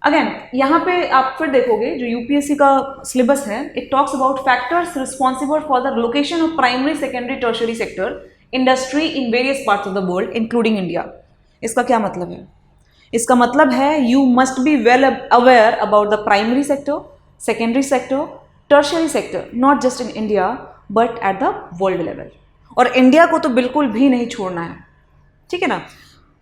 again यहाँ पे आप फिर देखोगे जो यूपीएससी का सिलेबस है, it talks about factors responsible for the location of primary, secondary, tertiary sector industry in various parts of the world including India. इसका क्या मतलब है? इसका मतलब है you must be well aware about the primary sector, secondary sector, tertiary sector, not just in India but at the world level. और India को तो बिल्कुल भी नहीं छोड़ना है. ठीक है ना.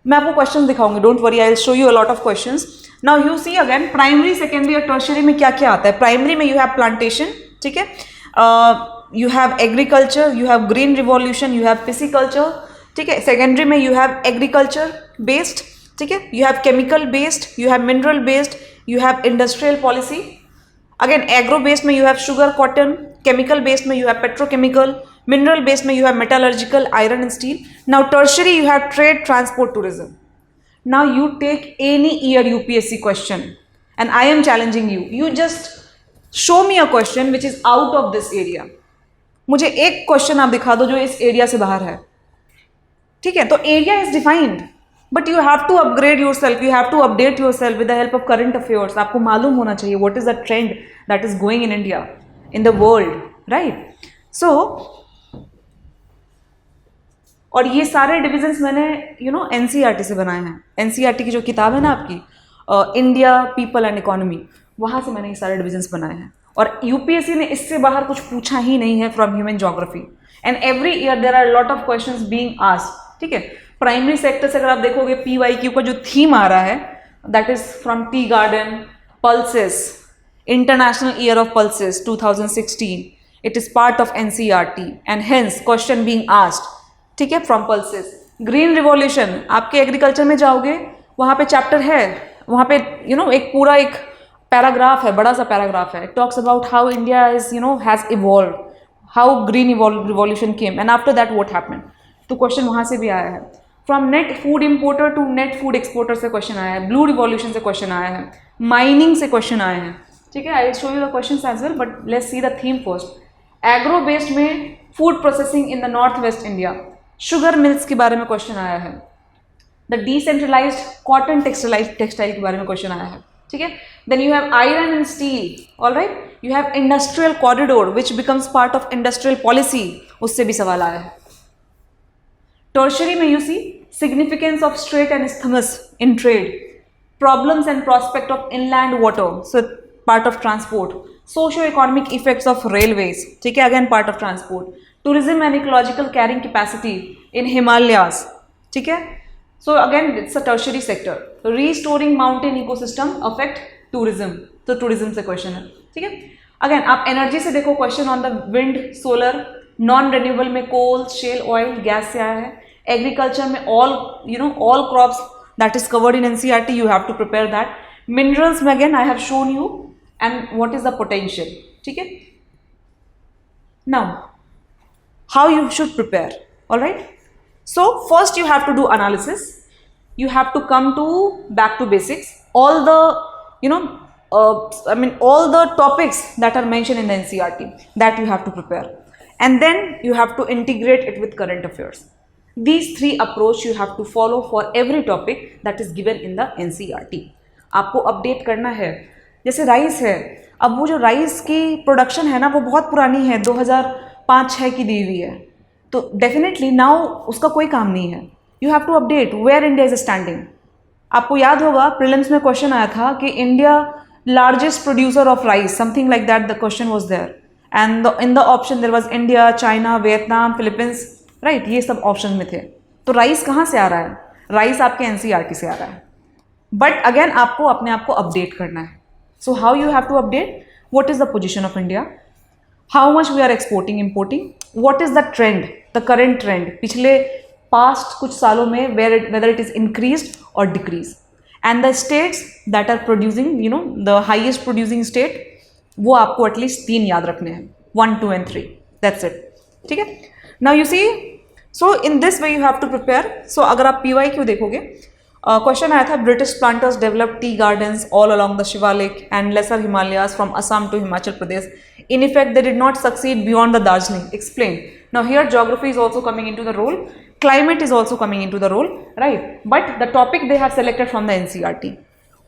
मैं आपको क्वेश्चन दिखाऊंगी, don't worry, I will show you a lot of questions. Now you see again primary, secondary और टर्शरी में क्या क्या आता है. प्राइमरी में यू हैव प्लांटेशन. ठीक है, you have agriculture, you have green revolution, you have pisciculture. ठीक है, सेकेंडरी में यू हैव एग्रीकल्चर बेस्ड. ठीक है, you have chemical based, you have mineral based, you have industrial policy. Again agro based में you have sugar, cotton. Chemical based में you have petrochemical. Mineral based में you have metallurgical, iron and steel. Now tertiary you have trade, transport, tourism. Now you take any year UPSC question and I am challenging you. You just show me a question which is out of this area. मुझे एक question आप दिखा दो जो इस area से बाहर है. ठीक है, तो area is defined but you have to upgrade yourself, you have to update yourself with the help of current affairs. आपको मालूम होना चाहिए what is the trend that is going in India, in the world. Right. So और ये सारे divisions मैंने NCERT से बनाए हैं. NCERT की जो किताब है ना आपकी, इंडिया, पीपल एंड इकोनॉमी, वहाँ से मैंने ये सारे डिविजन्स बनाए हैं. और यूपीएससी ने इससे बाहर कुछ पूछा ही नहीं है from human geography, and every year there are lot of questions being asked, ठीक है। प्राइमरी सेक्टर से अगर आप देखोगे PYQ का जो थीम आ रहा है that is from tea garden, pulses, international year of pulses 2016, it is part of NCERT and hence question being asked, ठीक है, फ्रॉम पल्सेस। ग्रीन रिवॉल्यूशन, आपके एग्रीकल्चर में जाओगे वहाँ पे चैप्टर है, वहाँ पे एक पूरा एक पैराग्राफ है, बड़ा सा पैराग्राफ है, it talks about how India is has evolve, how green revolution came and after that what happened. तो क्वेश्चन वहाँ से भी आया है। From net food importer to net food exporter से क्वेश्चन आया है, ब्लू रिवॉल्यूशन से क्वेश्चन आया है, माइनिंग से क्वेश्चन आए हैं, ठीक है। I will show you the questions as well, but let's see the theme first. Agro based में food processing in the north west India, sugar mills के बारे में क्वेश्चन आया है। द डिसेंट्रलाइज्ड कॉटन टेक्सटाइल के बारे में क्वेश्चन आया है, ठीक है। Then you have iron and steel, alright. You have industrial corridor which becomes part of industrial policy, उससे भी सवाल आया है। टर्शरी में you see significance of strait and isthmus in trade, problems and prospect of inland water, so part of transport, socio economic effects of railways, ठीक है, again part of transport, tourism and ecological carrying capacity in Himalayas, ठीक है। So again it's a tertiary sector. Restoring mountain ecosystem affect tourism, तो tourism से question है, ठीक है। Again आप एनर्जी से देखो question on the wind, solar, non renewable में कोल, शेल ऑयल, गैस से आया है। एग्रीकल्चर में all crops that is covered in NCERT, you have to prepare that. Minerals में again I have shown you and what is the potential, ठीक है। Now how you should prepare, all right? So first you have to do analysis, you have to come to back to basics, all the all the topics that are mentioned in the NCERT that you have to prepare, and then you have to integrate it with current affairs. These three approach you have to follow for every topic that is given in the NCERT. आपको update करना है। जैसे rice है, अब वो जो rice की production है ना वो बहुत पुरानी है, 2005-6 की दी हुई है, तो डेफिनेटली नाउ उसका कोई काम नहीं है। You have to update where India is standing. आपको याद होगा प्रीलिम्स में क्वेश्चन आया था कि India largest producer of rice, something like that the question was there, and in the option there was India, China, Vietnam, Philippines, right, ये सब option में थे। तो राइस कहाँ से आ रहा है? राइस आपके NCERT से आ रहा है, बट अगेन आपको अपने आप को अपडेट करना है। So how you have to update? What is the position of India, how much we are exporting importing, what is the trend, the current trend पिछले पास्ट कुछ सालों में, वेदर इट इज इंक्रीज्ड और decrease, and the states that are producing, the highest producing state, वो आपको at least 3 याद रखने हैं, 1, 2 and 3, दैट्स इट, ठीक है। Now you see, so in this way you have to prepare. So अगर आप PYQ देखोगे, क्वेश्चन आया था, British planters develop tea gardens all along the Shivalik and lesser Himalayas from Assam to Himachal Pradesh, in effect they did not succeed beyond the Darjeeling, explain. Now here geography is also coming into the role, climate is also coming into the role, right, but the topic they have selected from the NCERT,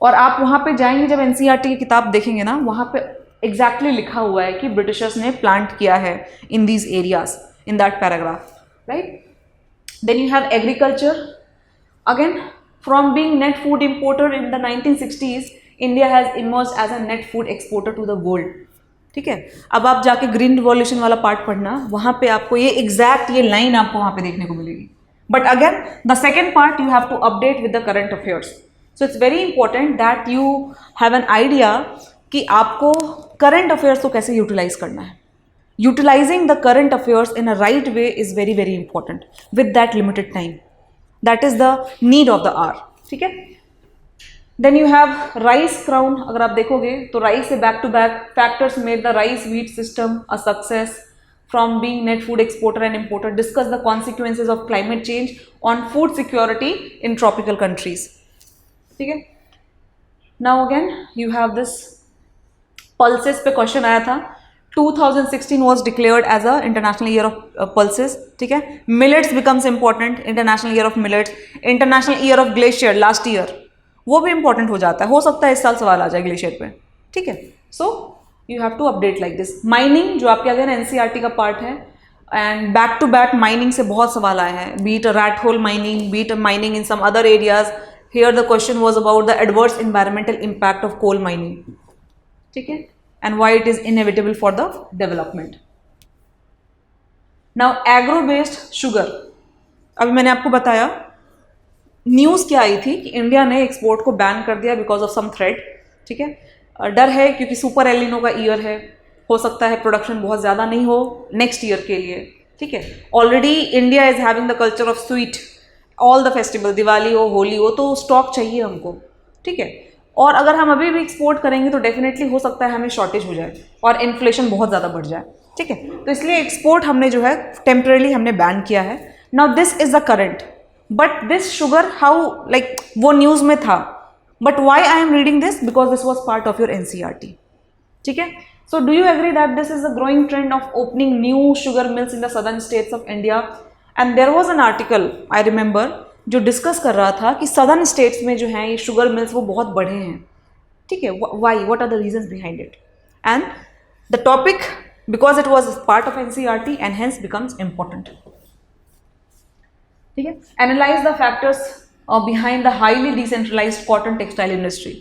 और आप वहाँ पे जाएंगे जब NCERT की किताब देखेंगे ना, वहाँ पे exactly लिखा हुआ है कि ब्रिटिशर्स ने प्लांट किया है in these areas in that paragraph, right. Then you have agriculture, again from being net food importer in the 1960s, India has emerged as a net food exporter to the world, ठीक है। अब आप जाके green revolution वाला part पढ़ना, वहाँ पे आपको ये एग्जैक्ट ये लाइन आपको वहाँ पे देखने को मिलेगी, but again the second part you have to update with the current affairs. So it's very important that you have an idea कि आपको करंट अफेयर्स को कैसे यूटिलाइज करना है। Utilising the current affairs in a right way is very very important with that limited time, that is the need of the hour, ठीक है। Then you have rice crown, अगर आप देखोगे तो राइस से back to back factors made the rice wheat system a success from being net food exporter and importer, discuss the consequences of climate change on food security in tropical countries, ठीक है। Now again you have this pulses पे question आया था, 2016 was declared as a international year of pulses, ठीक है। Millets becomes important, international year of millets, international year of glacier last year, वो भी important हो जाता है, हो सकता है इस साल सवाल आ जाए ग्लेशियर पे, ठीक है। So you have to update like this. Mining जो आपके अगर NCERT का पार्ट है, and back to back mining से बहुत सवाल आए हैं, be it rat hole mining, be it mining in some other areas. Here the question was about the adverse environmental impact of coal mining, ठीक है। and why it is inevitable for the development. Now agro based sugar, अभी मैंने आपको बताया news क्या आई थी कि India ने एक्सपोर्ट को बैन कर दिया बिकॉज ऑफ सम थ्रेट, ठीक है, डर है क्योंकि सुपर एलिनो का ईयर है, हो सकता है प्रोडक्शन बहुत ज़्यादा नहीं हो नेक्स्ट ईयर के लिए, ठीक है। Already India is having the culture of sweet, all the festival, Diwali हो होली हो, तो स्टॉक चाहिए हमको, ठीक है। और अगर हम अभी भी एक्सपोर्ट करेंगे तो डेफिनेटली हो सकता है हमें शॉर्टेज हो जाए और इन्फ्लेशन बहुत ज़्यादा बढ़ जाए, ठीक है। तो इसलिए एक्सपोर्ट हमने जो है टेम्परेली हमने बैन किया है। Now this is the current, but this sugar how like वो न्यूज़ में था, but why I am reading this because this was part of your NCERT, ठीक है। So do you agree that this is the growing trend of opening new sugar mills in the southern states of India? And there was an article I remember जो discuss कर रहा था कि southern states में जो हैं ये sugar mills वो बहुत बढ़े हैं, ठीक है। Why, what are the reasons behind it? And the topic because it was part of NCERT and hence becomes important, ठीक है। Analyse the factors behind the highly decentralised cotton textile industry.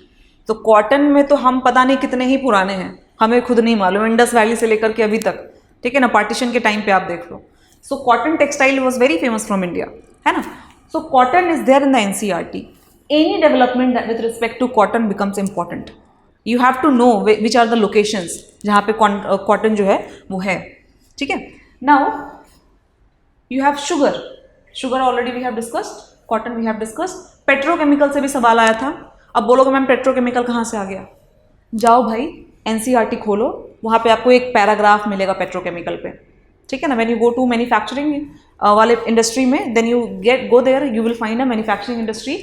तो cotton में तो हम पता नहीं कितने ही पुराने हैं, हमें खुद नहीं मालूम, इंडस वैली से लेकर के अभी तक, ठीक है ना, पार्टीशन के टाइम पे आप देख लो। So cotton textile was very famous from India, है ना। So cotton is there in the NCERT. Any development that with respect to cotton becomes important. You have to know which are the locations जहाँ पे cotton जो है वो है, ठीक है। Now you have sugar. Sugar already we have discussed. Cotton we have discussed. Petrochemical से भी सवाल आया था। अब बोलोगे मैम पेट्रोकेमिकल कहाँ से आ गया? जाओ भाई NCERT खोलो, वहाँ पे आपको एक पैराग्राफ मिलेगा पेट्रोकेमिकल पे, ठीक है ना। When you go to manufacturing वाले इंडस्ट्री में, then you go there, you will find a manufacturing industry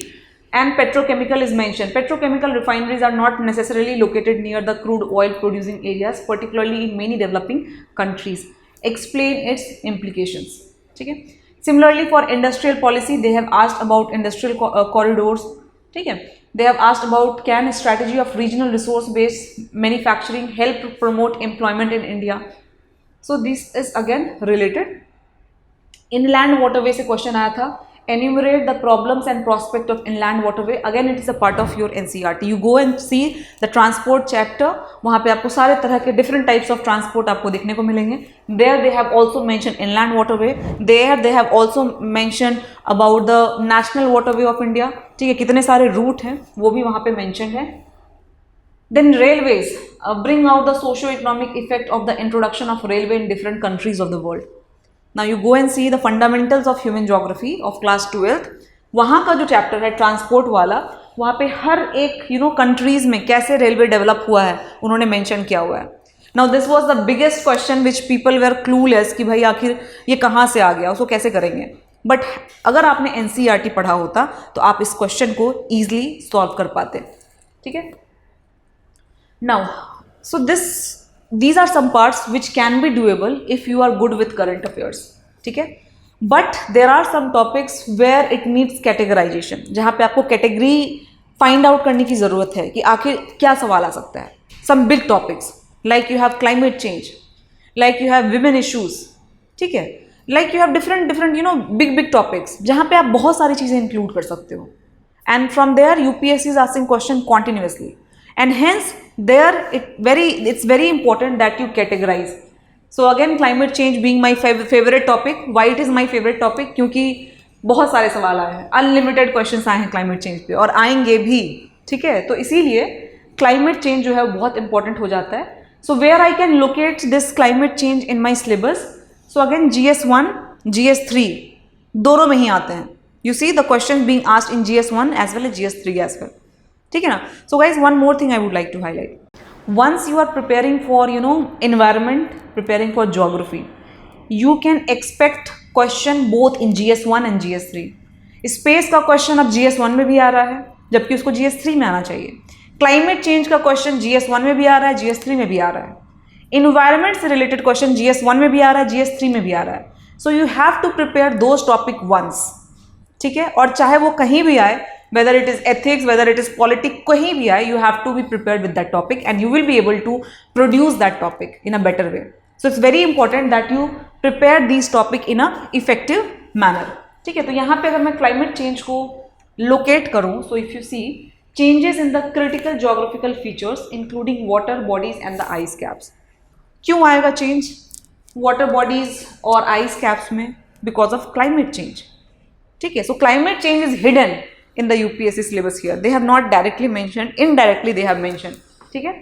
and petrochemical is mentioned. Petrochemical refineries are not necessarily located near the crude oil producing areas, particularly in many developing countries. Explain its implications, ठीक है। Similarly for industrial policy, they have asked about industrial corridors, ठीक है। They have asked about can a strategy of regional resource based manufacturing help to promote employment in India? So this is again related. Inland waterway से question आया था, enumerate the problems and prospect of inland waterway. Again it is a part of your NCERT. You go and see the transport chapter, वहाँ पे आपको सारे तरह के different types of transport आपको देखने को मिलेंगे. There they have also mentioned inland waterway. There they have also mentioned about the national waterway of India. ठीक है, कितने सारे route हैं वो भी वहाँ पे mentioned है. Then railways, bring out the socio-economic effect of the introduction of railway in different countries of the world. Now you go and see the fundamentals of human geography of class 12th. वहाँ का जो chapter है transport वाला, वहाँ पे हर एक countries में कैसे रेलवे डेवलप हुआ है उन्होंने मेंशन किया हुआ है. Now this was the biggest question which people were clueless कि भाई आखिर ये कहाँ से आ गया, उसको कैसे करेंगे. बट अगर आपने NCERT पढ़ा होता तो आप इस क्वेश्चन को ईजिली सॉल्व कर पाते. ठीक है. Now so these are some parts which can be doable if you are good with current affairs. ठीक है. But there are some topics where it needs categorization, जहाँ पे आपको कैटेगरी फाइंड आउट करने की ज़रूरत है कि आखिर क्या सवाल आ सकता है. Some big topics like you have climate change, like you have women issues. ठीक है. Like you have different big topics जहाँ पे आप बहुत सारी चीज़ें इंक्लूड कर सकते हो. And from there UPSC is asking question continuously. And hence there it's very important that you categorize. So again climate change being my favorite topic. Why it is my favorite topic? क्योंकि बहुत सारे सवाल आए हैं, unlimited questions आए हैं climate change पे और आएंगे भी. ठीक है. तो इसीलिए क्लाइमेट चेंज जो है वो बहुत इंपॉर्टेंट हो जाता है. So where I can locate this climate change in my syllabus. So again GS1 GS3 दोनों में ही आते हैं. You see the question being asked in GS1 as well as GS3 as well. ठीक है ना. So guys one more thing I would like to highlight. Once you are preparing for environment, preparing for geography, you can expect question both in GS1 and GS3. Space का question अब GS1 में भी आ रहा है जबकि उसको GS3 में आना चाहिए. क्लाइमेट चेंज का क्वेश्चन GS1 में भी आ रहा है, GS3 में भी आ रहा है. इन्वायरमेंट से रिलेटेड क्वेश्चन GS1 में भी आ रहा है, GS3 में भी आ रहा है. So you have to prepare those topic once. ठीक है. और चाहे वो कहीं भी आए, whether it is ethics, whether it is politics, कहीं भी आए, you have to be prepared with that topic and you will be able to produce that topic in a better way. So it's very important that you prepare these topic in a effective manner. ठीक है. तो यहाँ पे अगर मैं climate change को locate करूँ, so if you see changes in the critical geographical features including water bodies and the ice caps. क्यों आएगा चेंज वाटर बॉडीज और आइस कैप्स में? Because of climate change. ठीक है, सो climate change is hidden in the UPSC syllabus here. They have not directly mention, indirectly they have mention. ठीक है,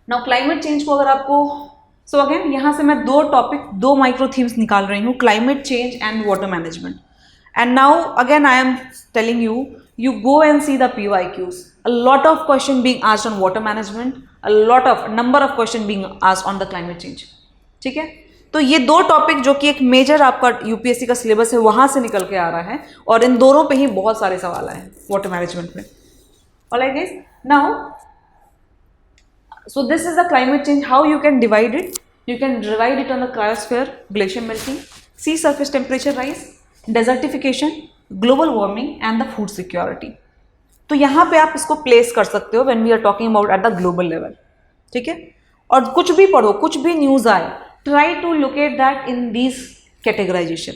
now climate change को अगर आपको, सो अगेन यहाँ से मैं दो टॉपिक, दो माइक्रो थीम्स निकाल रही हूँ, climate change and water management. And now again I am telling you, you go and see the PYQs. A lot of question being asked on water management, number of question being asked on the climate change. ठीक है, तो ये दो topic जो कि एक major आपका UPSC का सिलेबस है वहां से निकल के आ रहा है, और इन दोनों पे ही बहुत सारे सवाल आए हैं वाटर मैनेजमेंट में. Alright guys, now so this is the climate change. How you can divide it? You can divide it on the cryosphere, glacier melting, sea surface temperature rise, desertification, global warming and the food security. तो यहाँ पे आप इसको place कर सकते हो when we are talking about at the global level. ठीक है, और कुछ भी पढ़ो, कुछ भी न्यूज आए, try to locate that in these categorisation.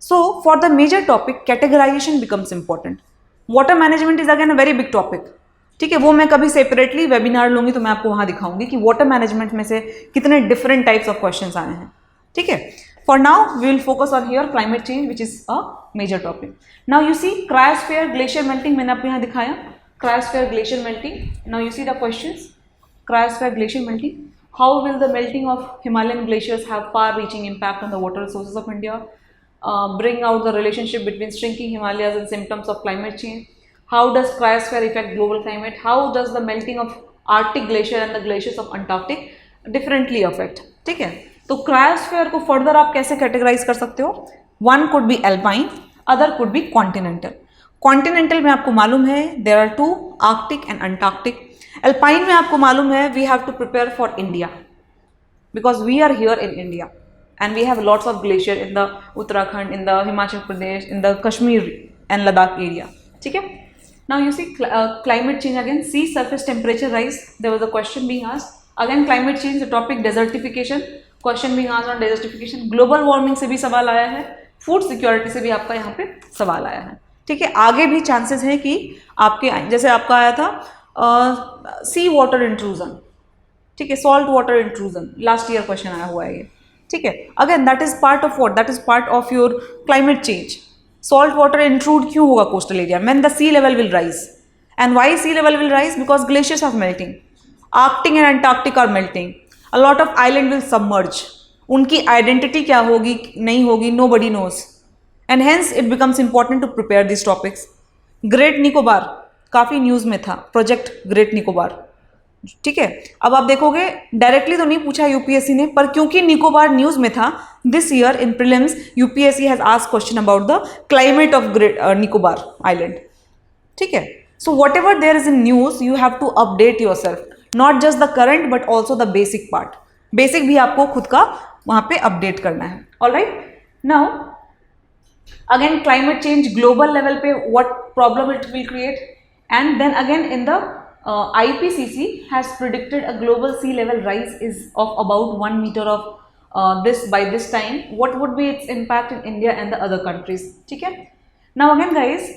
So for the major topic categorisation becomes important. Water management is again a very big topic. ठीक है, वो मैं कभी सेपरेटली वेबिनार लूंगी तो मैं आपको वहाँ दिखाऊंगी कि वाटर मैनेजमेंट में से कितने डिफरेंट टाइप्स ऑफ क्वेश्चंस आए हैं. ठीक है, for now we will focus on here climate change, which is a major topic. Now you see cryosphere glacier melting, मैंने आपको यहाँ दिखाया cryosphere glacier melting. Now you see the questions. Cryosphere glacier melting, how will the melting of Himalayan glaciers have far-reaching impact on the water resources of India? Bring out the relationship between shrinking Himalayas and symptoms of climate change. How does cryosphere affect global climate? How does the melting of Arctic glacier and the glaciers of Antarctic differently affect? ठीक है, तो cryosphere को further आप कैसे categorise कर सकते हो? One could be alpine, other could be continental. Continental में आपको मालूम है there are two, Arctic and Antarctic. Alpine में आपको मालूम है we have to prepare for India because we are here in India and we have lots of glacier in the Uttarakhand, in the Himachal Pradesh, in the Kashmir and Ladakh area. ठीक है, now you see climate change again, sea surface temperature rise, there was a question being asked. Again climate change, the topic desertification, question भी answer on desertification. Global warming से भी सवाल आया है, food security से भी आपका यहाँ पे सवाल आया है. ठीक है, आगे भी चांसेस हैं कि आपके, जैसे आपका आया था सी वाटर इंट्रूजन. ठीक है, salt water intrusion, last year question आया हुआ है ये. ठीक है, again that is part of what, that is part of your climate change. Salt water intrude क्यों होगा कोस्टल एरिया में? The sea level will rise. And why sea level will rise? Because glaciers are melting, Arctic and Antarctic are melting, a lot of island will submerge. उनकी identity क्या होगी, नहीं होगी, nobody knows, and hence it becomes important to prepare these topics. Great Nicobar काफ़ी news में था, project great Nicobar. ठीक है, अब आप देखोगे डायरेक्टली तो नहीं पूछा यूपीएससी ने, पर क्योंकि निकोबार न्यूज़ में था, this year in prelims UPSC has asked question about the climate of Great Nicobar Island. ठीक है, so whatever there is in news you have to update yourself, not just the current but also the basic part. Basic भी आपको खुद का वहां पे update करना है. Alright, now again climate change global level पे what problem it will create, and then again in the IPCC has predicted a global sea level rise is of about 1 metre of this by this time. What would be its impact in India and the other countries. ठीक है, now again guys,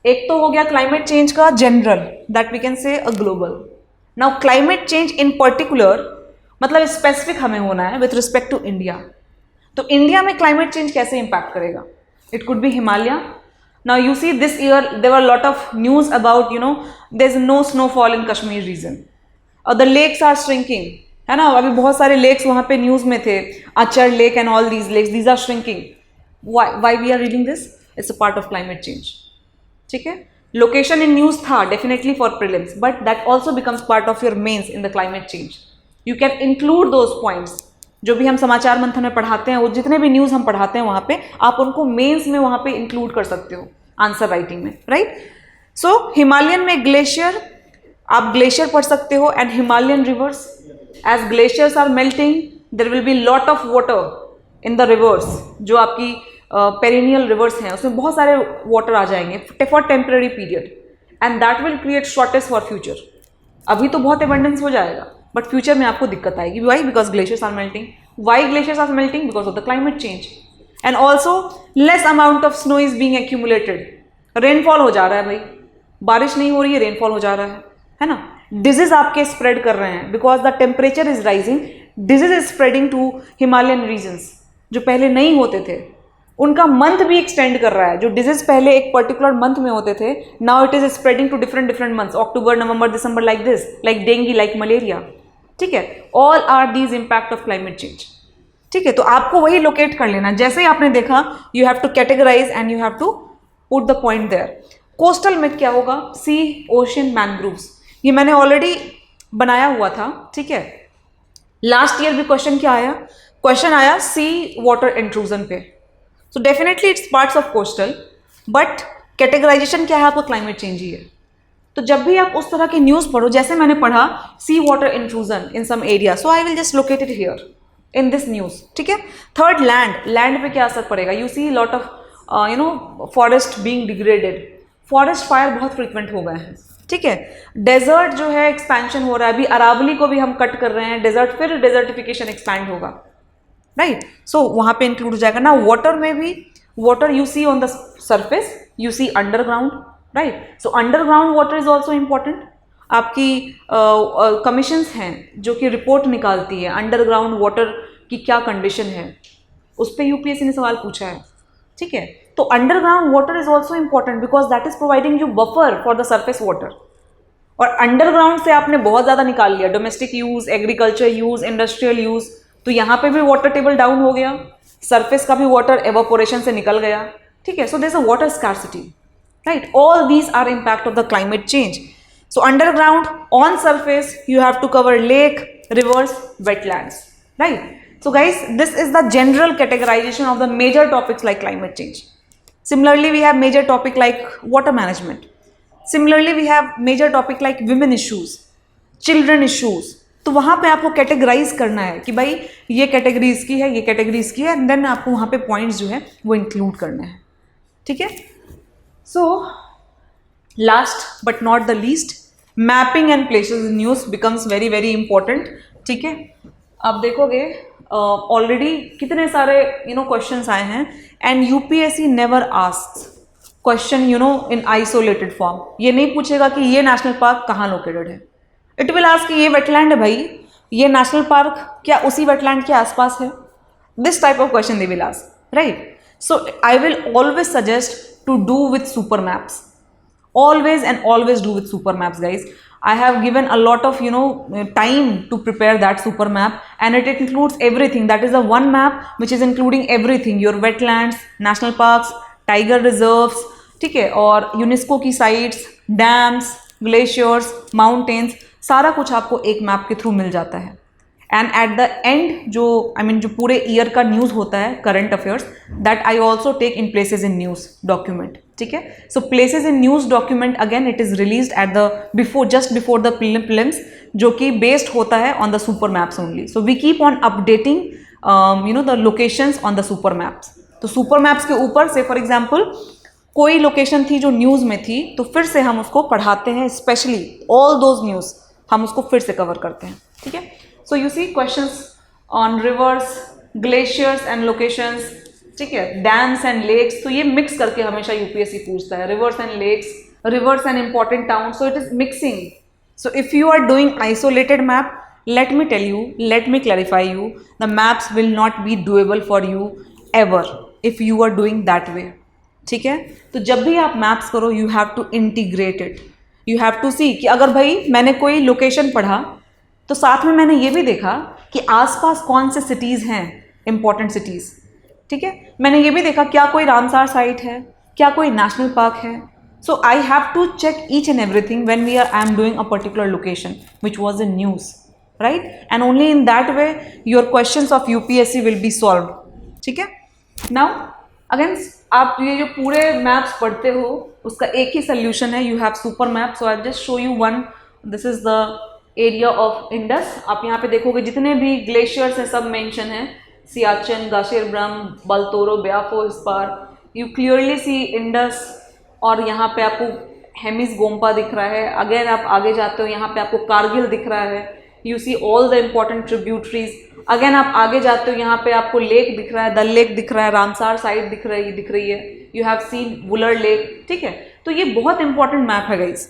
एक तो हो गया climate change का general, that we can say a global. Now climate change in particular, मतलब specific हमें होना है विथ रिस्पेक्ट टू इंडिया. तो इंडिया में क्लाइमेट चेंज कैसे इंपैक्ट करेगा? It could be Himalaya. Now you see this year there were lot of news about, you know, there is no snowfall in Kashmir region, और the lakes are shrinking, है ना. अभी बहुत सारे लेक्स वहाँ पे न्यूज़ में थे, Anchar lake and all these lakes, these are shrinking. Why we are reading this? It's a part of climate change. ठीक है, लोकेशन इन न्यूज़ था definitely for prelims, but that also becomes part of your mains in the climate change. You can include those points जो भी हम समाचार मंथन में पढ़ाते हैं, वो जितने भी न्यूज़ हम पढ़ाते हैं वहाँ पे आप उनको मेंस में वहाँ पे इंक्लूड कर सकते हो आंसर राइटिंग में, राइट. सो हिमालयन में ग्लेशियर, आप ग्लेशियर पढ़ सकते हो, and Himalayan rivers, as glaciers are melting there will be lot of water in the rivers. जो आपकी पेरिनियल रिवर्स हैं उसमें बहुत सारे वाटर आ जाएंगे for temporary period, and that will create shortage for future. अभी तो बहुत एबंडेंस हो जाएगा, बट फ्यूचर में आपको दिक्कत आएगी. Why? Because glaciers are melting. Why glaciers are melting? Because of the climate change. And also less amount of snow is being accumulated. Rainfall हो जा रहा है भाई, बारिश नहीं हो रही है, रेनफॉल हो जा रहा है ना। डिजीज आपके स्प्रेड कर रहे हैं because the temperature is rising, disease is spreading to Himalayan regions जो पहले नहीं होते थे, उनका मंथ भी एक्सटेंड कर रहा है। जो डिजीज पहले एक पर्टिकुलर मंथ में होते थे, now it is spreading to different different months, October, November, December, like this, like dengue, like malaria. ठीक है, all are these impact of climate change. ठीक है, तो आपको वही लोकेट कर लेना। जैसे ही आपने देखा, you have to categorise and you have to put the point there. Coastal में क्या होगा? Sea, ocean, mangroves. ये मैंने ऑलरेडी बनाया हुआ था। ठीक है, लास्ट ईयर भी क्वेश्चन क्या आया? क्वेश्चन आया सी वाटर इंट्रूजन पे। So definitely it's parts of coastal, but categorisation क्या है आपका? क्लाइमेट चेंज ही है। तो जब भी आप उस तरह की न्यूज़ पढ़ो, जैसे मैंने पढ़ा sea water intrusion in some area, so I will just locate it here in this news. ठीक है। Third, land. लैंड पे क्या असर पड़ेगा? You see lot of forest being degraded, forest fire बहुत फ्रिक्वेंट हो गए हैं। ठीक है। डेजर्ट जो है एक्सपेंशन हो रहा है, अभी अरावली को भी हम कट कर रहे हैं, डेजर्ट, फिर डेजर्टिफिकेशन एक्सपैंड होगा, राइट। सो वहाँ पे इंक्लूड हो जाएगा ना। वाटर में भी, water you see on the surface, you see underground, right. So underground water is also important. आपकी कमीशंस हैं जो कि रिपोर्ट निकालती है अंडरग्राउंड वाटर की क्या कंडीशन है, उस पर यूपीएससी ने सवाल पूछा है। ठीक है, तो underground water is also important because that is providing you buffer for the surface water. और अंडरग्राउंड से आपने बहुत ज़्यादा निकाल लिया, domestic use, agriculture use, industrial use, तो यहाँ पे भी वाटर टेबल डाउन हो गया, सरफेस का भी वाटर एवापोरेशन से निकल गया। ठीक है, so there is a water scarcity, right. All these are impact of the climate change. So underground, on surface you have to cover lake, rivers, wetlands, right. So guys, this is the general categorization of the major topics like climate change. Similarly, we have major topic like water management. Similarly, we have major topic like women issues, children issues. तो वहाँ पे आपको categorise करना है कि भाई ये category इसकी है, ये कैटेगरी इसकी है, एंड देन आपको वहाँ पे पॉइंट्स जो है वो इंक्लूड करने हैं। ठीक है। So last but not the least, mapping and places in news becomes very very important. ठीक है, आप देखोगे ऑलरेडी कितने सारे क्वेश्चंस आए हैं, and UPSC never asks question in isolated form. ये नहीं पूछेगा कि ये नेशनल पार्क कहाँ लोकेटेड है। इट विल आस्क कि ये वेटलैंड है भाई, ये नेशनल पार्क क्या उसी वेटलैंड के आसपास है? This type of question they will ask, right. So I will always suggest to do with super maps, always and always do with super maps, guys. I have given a lot of time to prepare that super map, and it includes everything. That is the one map which is including everything, your wetlands, national parks, tiger reserves, ठीक है, और UNESCO की sites, dams, glaciers, mountains, सारा कुछ आपको एक map के through मिल जाता है। एंड एट द एंड जो जो पूरे ईयर का न्यूज़ होता है, current affairs, that I also take in places in news document. ठीक है, so places in news document again it is released at the just before the prelims, जो कि बेस्ड होता है on the super maps only. So we keep on updating the locations on the super maps. तो super maps के ऊपर से for example कोई location थी जो न्यूज़ में थी, तो फिर से हम उसको पढ़ाते हैं, स्पेशली ऑल दोज न्यूज़ हम उसको फिर से कवर करते हैं। ठीक है, so you see questions on rivers, glaciers and locations, ठीक है, डैम्स एंड लेक्स, तो ये मिक्स करके हमेशा यूपीएससी पूछता है, rivers and lakes, rivers and important town, so it is mixing. So if you are doing isolated map, let me tell you, let me clarify you, the maps will not be doable for you ever if you are doing that way. ठीक है, तो जब भी आप maps करो you have to integrate it, you have to see कि अगर भाई मैंने कोई लोकेशन पढ़ा तो साथ में मैंने ये भी देखा कि आसपास कौन से सिटीज़ हैं, इंपॉर्टेंट सिटीज़। ठीक है, मैंने ये भी देखा क्या कोई रामसार साइट है, क्या कोई नेशनल पार्क है। So I have to check each and everything when I am doing a particular location which was in news, right? And only in that way your questions of UPSC will be solved. ठीक है, now again आप ये जो पूरे maps पढ़ते हो उसका एक ही सोल्यूशन है, you have super map. So I'll just show you one. This is the area of Indus. आप यहाँ पे देखोगे जितने भी ग्लेशियर्स हैं सब मेंशन हैं, सियाचिन, गाशेर ब्रह्म, बलतोरो, ब्याफो, इस्पार, you clearly see Indus, और यहाँ पे आपको हेमिस गोम्पा दिख रहा है। अगर आप आगे जाते हो यहाँ पे आपको कारगिल दिख रहा है, you see all the important tributaries. Again आप आगे जाते हो, यहाँ पे आपको लेक दिख रहा है, दल लेक दिख रहा है, रामसार साइड दिख रही है. You have scene Wular lake. ठीक है, तो ये बहुत इंपॉर्टेंट मैप है गाइस.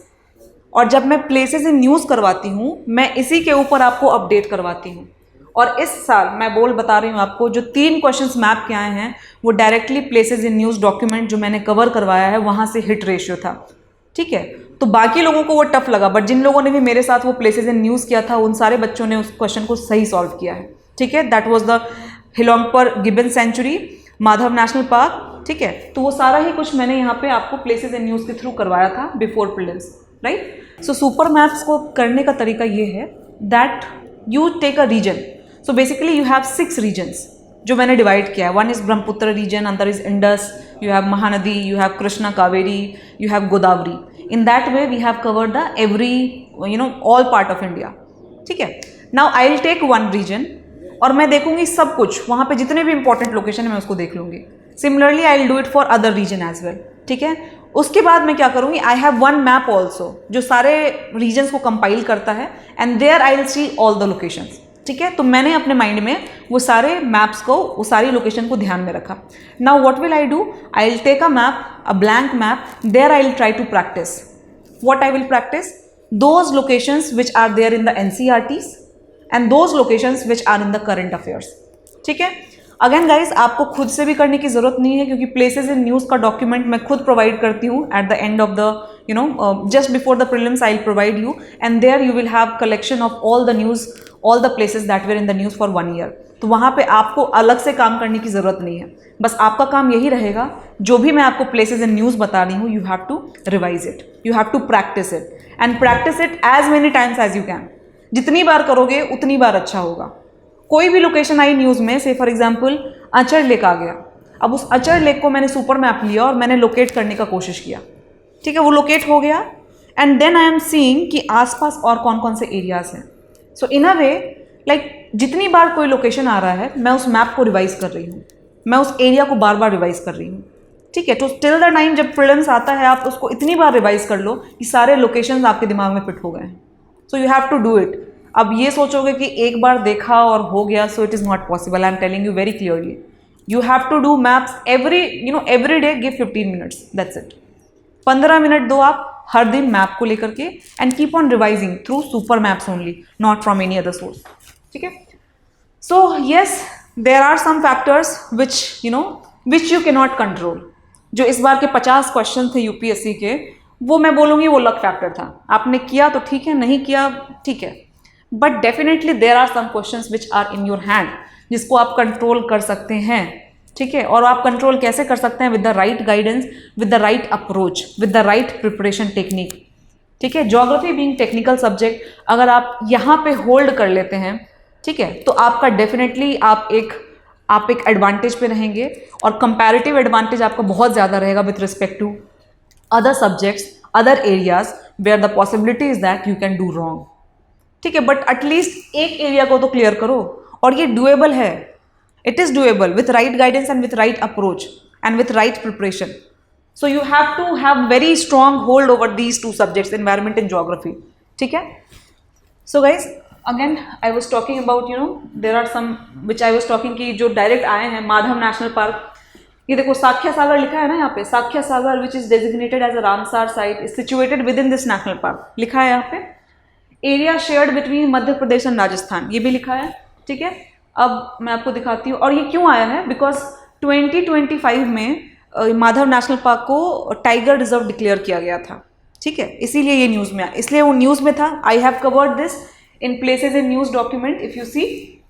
और जब मैं प्लेसेस इन न्यूज़ करवाती हूँ, मैं इसी के ऊपर आपको अपडेट करवाती हूँ. और इस साल मैं बता रही हूँ आपको, जो 3 क्वेश्चंस मैप के आए हैं वो directly places in news document जो मैंने कवर करवाया है वहाँ से हिट रेशियो था. ठीक है, तो बाकी लोगों को वो टफ लगा, बट जिन लोगों ने भी मेरे साथ वो प्लेसेस इन न्यूज़ किया था उन सारे बच्चों ने उस क्वेश्चन को सही सॉल्व किया है. ठीक है, that was the Hollongapar Gibbon Sanctuary, Madhav national Park. ठीक है, तो वो सारा ही कुछ मैंने यहाँ पे आपको प्लेसेस इन न्यूज़ के थ्रू करवाया था before prelims. Right, so super maps को करने का तरीका ये है that you take a region. So basically you have 6 regions जो मैंने डिवाइड किया है. One is Brahmaputra region, other is Indus, you have Mahanadi, you have Krishna, Kaveri, you have Godavari. In that way we have covered the every all part of India. ठीक है, now I will take one region और मैं देखूंगी सब कुछ, वहाँ पे जितने भी इंपॉर्टेंट लोकेशन है मैं उसको देख लूँगी. Similarly I will do it for other region as well. ठीक है, उसके बाद मैं क्या करूँगी, I have one map also जो सारे रीजन्स को कंपाइल करता है and there I will see all the locations. ठीक है, तो मैंने अपने माइंड में वो सारे मैप्स को, वो सारी लोकेशन को ध्यान में रखा. Now what will I do, I will take a map, a blank map, there I will try to practise. What I will practise, those locations which are there in the NCERTs and those locations which are in the current affairs. ठीक है, again guys आपको खुद से भी करने की जरूरत नहीं है क्योंकि प्लेसेस इन न्यूज़ का डॉक्यूमेंट मैं खुद प्रोवाइड करती हूँ. At the end of the just before the prelims I will provide you and there you will have collection of all the news, all the places that were in the news for 1 year. तो वहाँ पे आपको अलग से काम करने की ज़रूरत नहीं है. बस आपका काम यही रहेगा, जो भी मैं आपको प्लेसेस इन न्यूज़ बता रही हूँ you have to revise it, you have to practise it and practise it as many times as you can. जितनी बार करोगे उतनी बार अच्छा होगा. कोई भी लोकेशन आई न्यूज़ में, से फॉर एग्जाम्पल अचर लेक आ गया, अब उस अचर लेक को मैंने सुपर मैप लिया और मैंने लोकेट करने का कोशिश किया. ठीक है, वो लोकेट हो गया and then I am seeing कि आसपास और कौन कौन से एरियाज हैं. सो इन अ वे लाइक जितनी बार कोई लोकेशन आ रहा है मैं उस मैप को रिवाइज कर रही हूँ, मैं उस एरिया को बार बार रिवाइज कर रही हूँ. ठीक है, तो टिल द टाइम जब प्रीलिम्स आता है आप उसको इतनी बार रिवाइज कर लो कि सारे लोकेशंस आपके दिमाग में फिट हो गए हैं. So you have to do it. अब ये सोचोगे कि एक बार देखा और हो गया, so it is not possible. I am telling you very clearly, you have to do maps every day. Give 15 minutes, that's it. 15 minute दो आप हर दिन मैप को लेकर के and keep on revising through super maps only, not from any other source. ठीक है, so yes there are some factors which you can not control. जो इस बार के 50 क्वेश्चन थे यूपीएससी के, वो मैं बोलूँगी वो लक फैक्टर था. आपने किया तो ठीक है, नहीं किया ठीक है, but definitely there are some questions which are in your hand जिसको आप कंट्रोल कर सकते हैं. ठीक है, और आप कंट्रोल कैसे कर सकते हैं, with the right guidance, with the right approach, with the right preparation technique. ठीक है, ज्योग्राफी बीइंग टेक्निकल सब्जेक्ट अगर आप यहाँ पे होल्ड कर लेते हैं, ठीक है, तो आपका डेफिनेटली आप एक एडवांटेज पे रहेंगे और कंपैरेटिव एडवांटेज आपका बहुत ज़्यादा रहेगा with respect to other subjects, other areas where the possibility is that you can do wrong. ठीक है, बट एटलीस्ट एक एरिया को तो क्लियर करो और ये डूएबल है. It is doable with right guidance and with right approach and with right preparation. So you have to have very strong hold over these 2 subjects, environment and geography. ठीक है, so guys again I was talking about there are some which I was talking कि जो direct आए हैं. Madhav national park, ये देखो साख्या सागर लिखा है ना यहाँ पे. Sakhya Sagar which is designated as a Ramsar site is situated within this national park, लिखा है यहाँ पे. Area shared between Madhya Pradesh and Rajasthan, ये भी लिखा है. ठीक है, अब मैं आपको दिखाती हूँ. और ये क्यों आया है, बिकॉज 2025 में माधव नेशनल पार्क को टाइगर रिजर्व डिक्लेयर किया गया था. ठीक है, इसीलिए ये न्यूज़ में आया, इसलिए वो न्यूज़ में था. I have covered this in places in news document. If you see,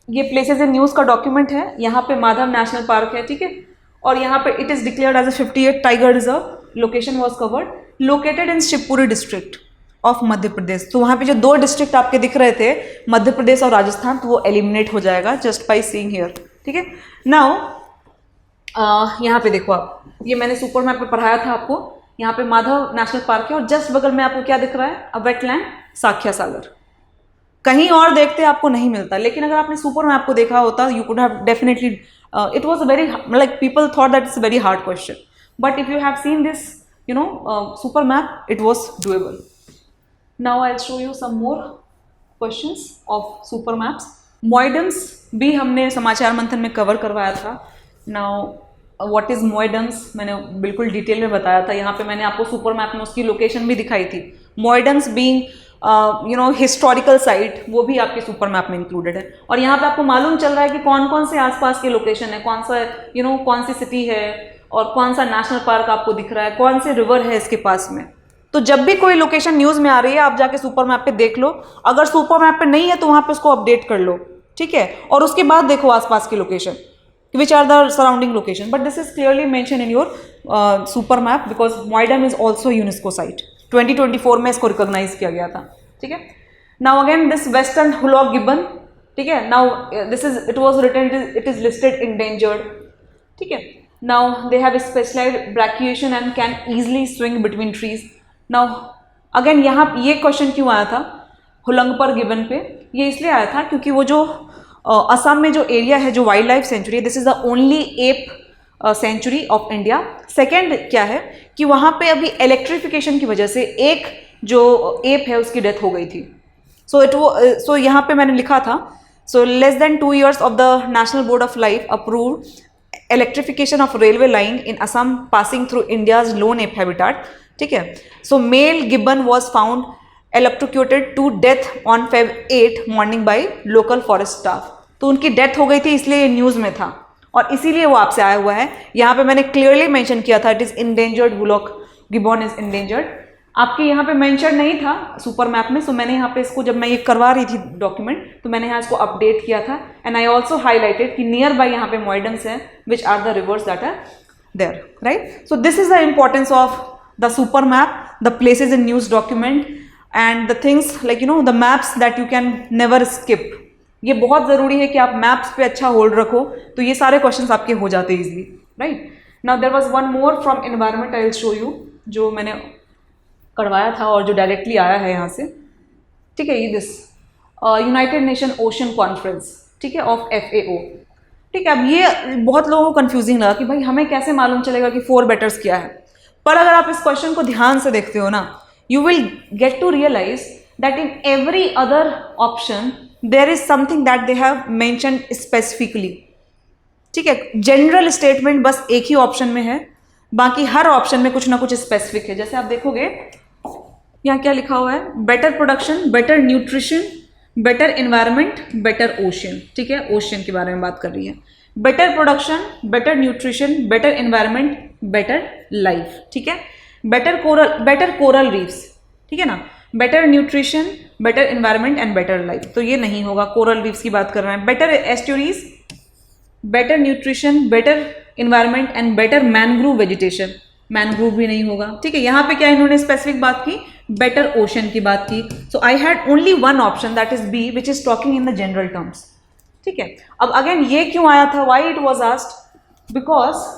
ये प्लेसेज इन न्यूज़ का डॉक्यूमेंट है. यहाँ पे माधव नेशनल पार्क है. ठीक है, और यहाँ पे it is declared as a 58th tiger reserve. Location was covered, located in Shivpuri district of Madhya Pradesh. तो वहाँ पे जो 2 डिस्ट्रिक्ट आपके दिख रहे थे, मध्य प्रदेश और राजस्थान, तो वो एलिमिनेट हो जाएगा जस्ट बाई सीइंग हियर. ठीक है, नाउ यहाँ पे देखो आप, ये मैंने सुपर मैप पे पढ़ाया था आपको. यहाँ पे माधव नेशनल पार्क है और जस्ट बगल में आपको क्या दिख रहा है, अ वेटलैंड साख्या सागर. कहीं और देखते आपको नहीं मिलता, लेकिन अगर आपने सुपर मैप को देखा होता you could have definitely, it was a very like people thought that it's a very hard question, but if you have seen this super map, it was doable. Now I'll show you some more questions of super maps. Moidams भी हमने समाचार मंथन में cover करवाया था. Now what is मॉइडम्स मैंने बिल्कुल detail में बताया था. यहाँ पे मैंने आपको सुपर मैप में उसकी लोकेशन भी दिखाई थी. मॉइडम्स बीइंग हिस्टोरिकल साइट, वो भी आपके सुपर मैप में इंक्लूडेड है. और यहाँ पे आपको मालूम चल रहा है कि कौन कौन से आसपास के लोकेशन है, कौन सा कौन सी सिटी है और कौन सा नेशनल पार्क आपको दिख रहा है, कौन से रिवर है इसके पास में. तो जब भी कोई लोकेशन न्यूज़ में आ रही है आप जाके सुपर मैप पे देख लो. अगर सुपर मैप पे नहीं है तो वहाँ पे उसको अपडेट कर लो, ठीक है. और उसके बाद देखो आसपास की location, which are the surrounding location. But this is clearly mentioned in your super map because Moidam is also UNESCO site. 2024 में इसको रिकॉग्नाइज किया गया था, ठीक है. Now again this western hoolock gibbon, ठीक है. Now this is it was written it is listed endangered, ठीक है. Now they have specialised brachiation and can easily swing between trees. Now again यहाँ ये क्वेश्चन क्यों आया था हुलंगपर गिब्बन पे? ये इसलिए आया था क्योंकि वो जो असम में जो एरिया है, जो वाइल्ड लाइफ सेंचुरी है, this is the only ape sanctuary of India. Second क्या है कि वहाँ पे अभी इलेक्ट्रिफिकेशन की वजह से एक जो एप है उसकी डेथ हो गई थी. सो यहाँ पे मैंने लिखा था, so less than 2 years of the National Board of Life approved electrification of railway line in Assam passing through India's lone ape habitat, ठीक है. So male gibbon was found electrocuted to death on Feb 8 morning by local forest staff. तो उनकी death हो गई थी इसलिए ये news में था और इसीलिए वो आपसे आया हुआ है. यहाँ पे मैंने क्लियरली मेंशन किया था it is endangered, hoolock Gibbon is endangered. आपके यहाँ पे मेंशन नहीं था सुपर मैप में, सो मैंने यहाँ पे इसको जब मैं ये करवा रही थी डॉक्यूमेंट तो मैंने यहाँ इसको अपडेट किया था. एंड आई ऑल्सो हाईलाइटेड कि नियर बाय यहाँ पे मॉइडम्स हैं which are the rivers that are there, right. So this is the importance of the super map, the places in news document and the things like the maps that you can never skip. ये बहुत ज़रूरी है कि आप maps पे अच्छा hold रखो तो ये सारे क्वेश्चंस आपके हो जाते हैं easily, right. Now there was one more from environment, I will show you, जो मैंने करवाया था और जो डायरेक्टली आया है यहाँ से, ठीक है. ये this United Nation Ocean conference, ठीक है, ऑफ FAO, ठीक है. अब ये बहुत लोगों को कन्फ्यूजिंग लगा कि भाई हमें कैसे मालूम चलेगा कि 4 बेटर्स क्या है. पर अगर आप इस क्वेश्चन को ध्यान से देखते हो ना, you will get to realize that in every other option there is something that they have mentioned specifically, ठीक है. जनरल स्टेटमेंट बस एक ही ऑप्शन में है, बाकी हर ऑप्शन में कुछ ना कुछ स्पेसिफिक है. जैसे आप देखोगे यहाँ क्या लिखा हुआ है, better production, better nutrition, better environment, better ocean, ठीक है. ओशन के बारे में बात कर रही है. Better production, better nutrition, better environment, better life, ठीक है. बेटर कोरल रीफ्स, ठीक है ना. Better nutrition, better environment and better life, तो ये नहीं होगा. कोरल रीफ्स की बात कर रहे हैं. Better estuaries, better nutrition, better environment and better mangrove vegetation, mangrove भी नहीं होगा, ठीक है. यहाँ पे क्या इन्होंने स्पेसिफिक बात की, बेटर ओशन की बात की. So I had only one option that is B which is talking in the general terms, ठीक है. अब अगेन ये क्यों आया था, why it was asked, because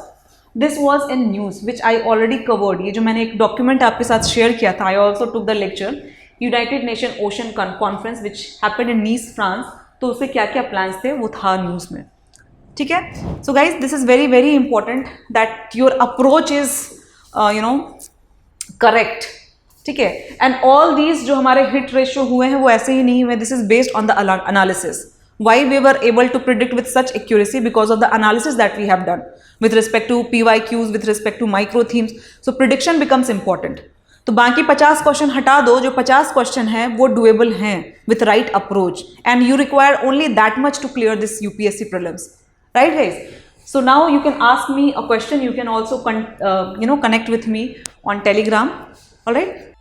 this was in news which I already covered. ये जो मैंने एक डॉक्यूमेंट आपके साथ शेयर किया था, I also took the lecture United Nation Ocean Conference which happened in Nice, France. तो उससे क्या क्या प्लान्स थे वो था न्यूज़ में, ठीक है. So guys this is very very important that your approach is correct, ठीक है. एंड ऑल दीज जो हमारे हिट रेशियो हुए हैं वो ऐसे ही नहीं हुए. This is based on the analysis. Why we were able to predict with such accuracy? Because of the analysis that we have done with respect to PYQs, with respect to micro themes. So prediction becomes important. तो बाकी 50 question हटा दो, जो 50 question हैं वो doable हैं with right approach, and you require only that much to clear this UPSC prelims, right guys? So now you can ask me a question. You can also connect with me on Telegram. All right.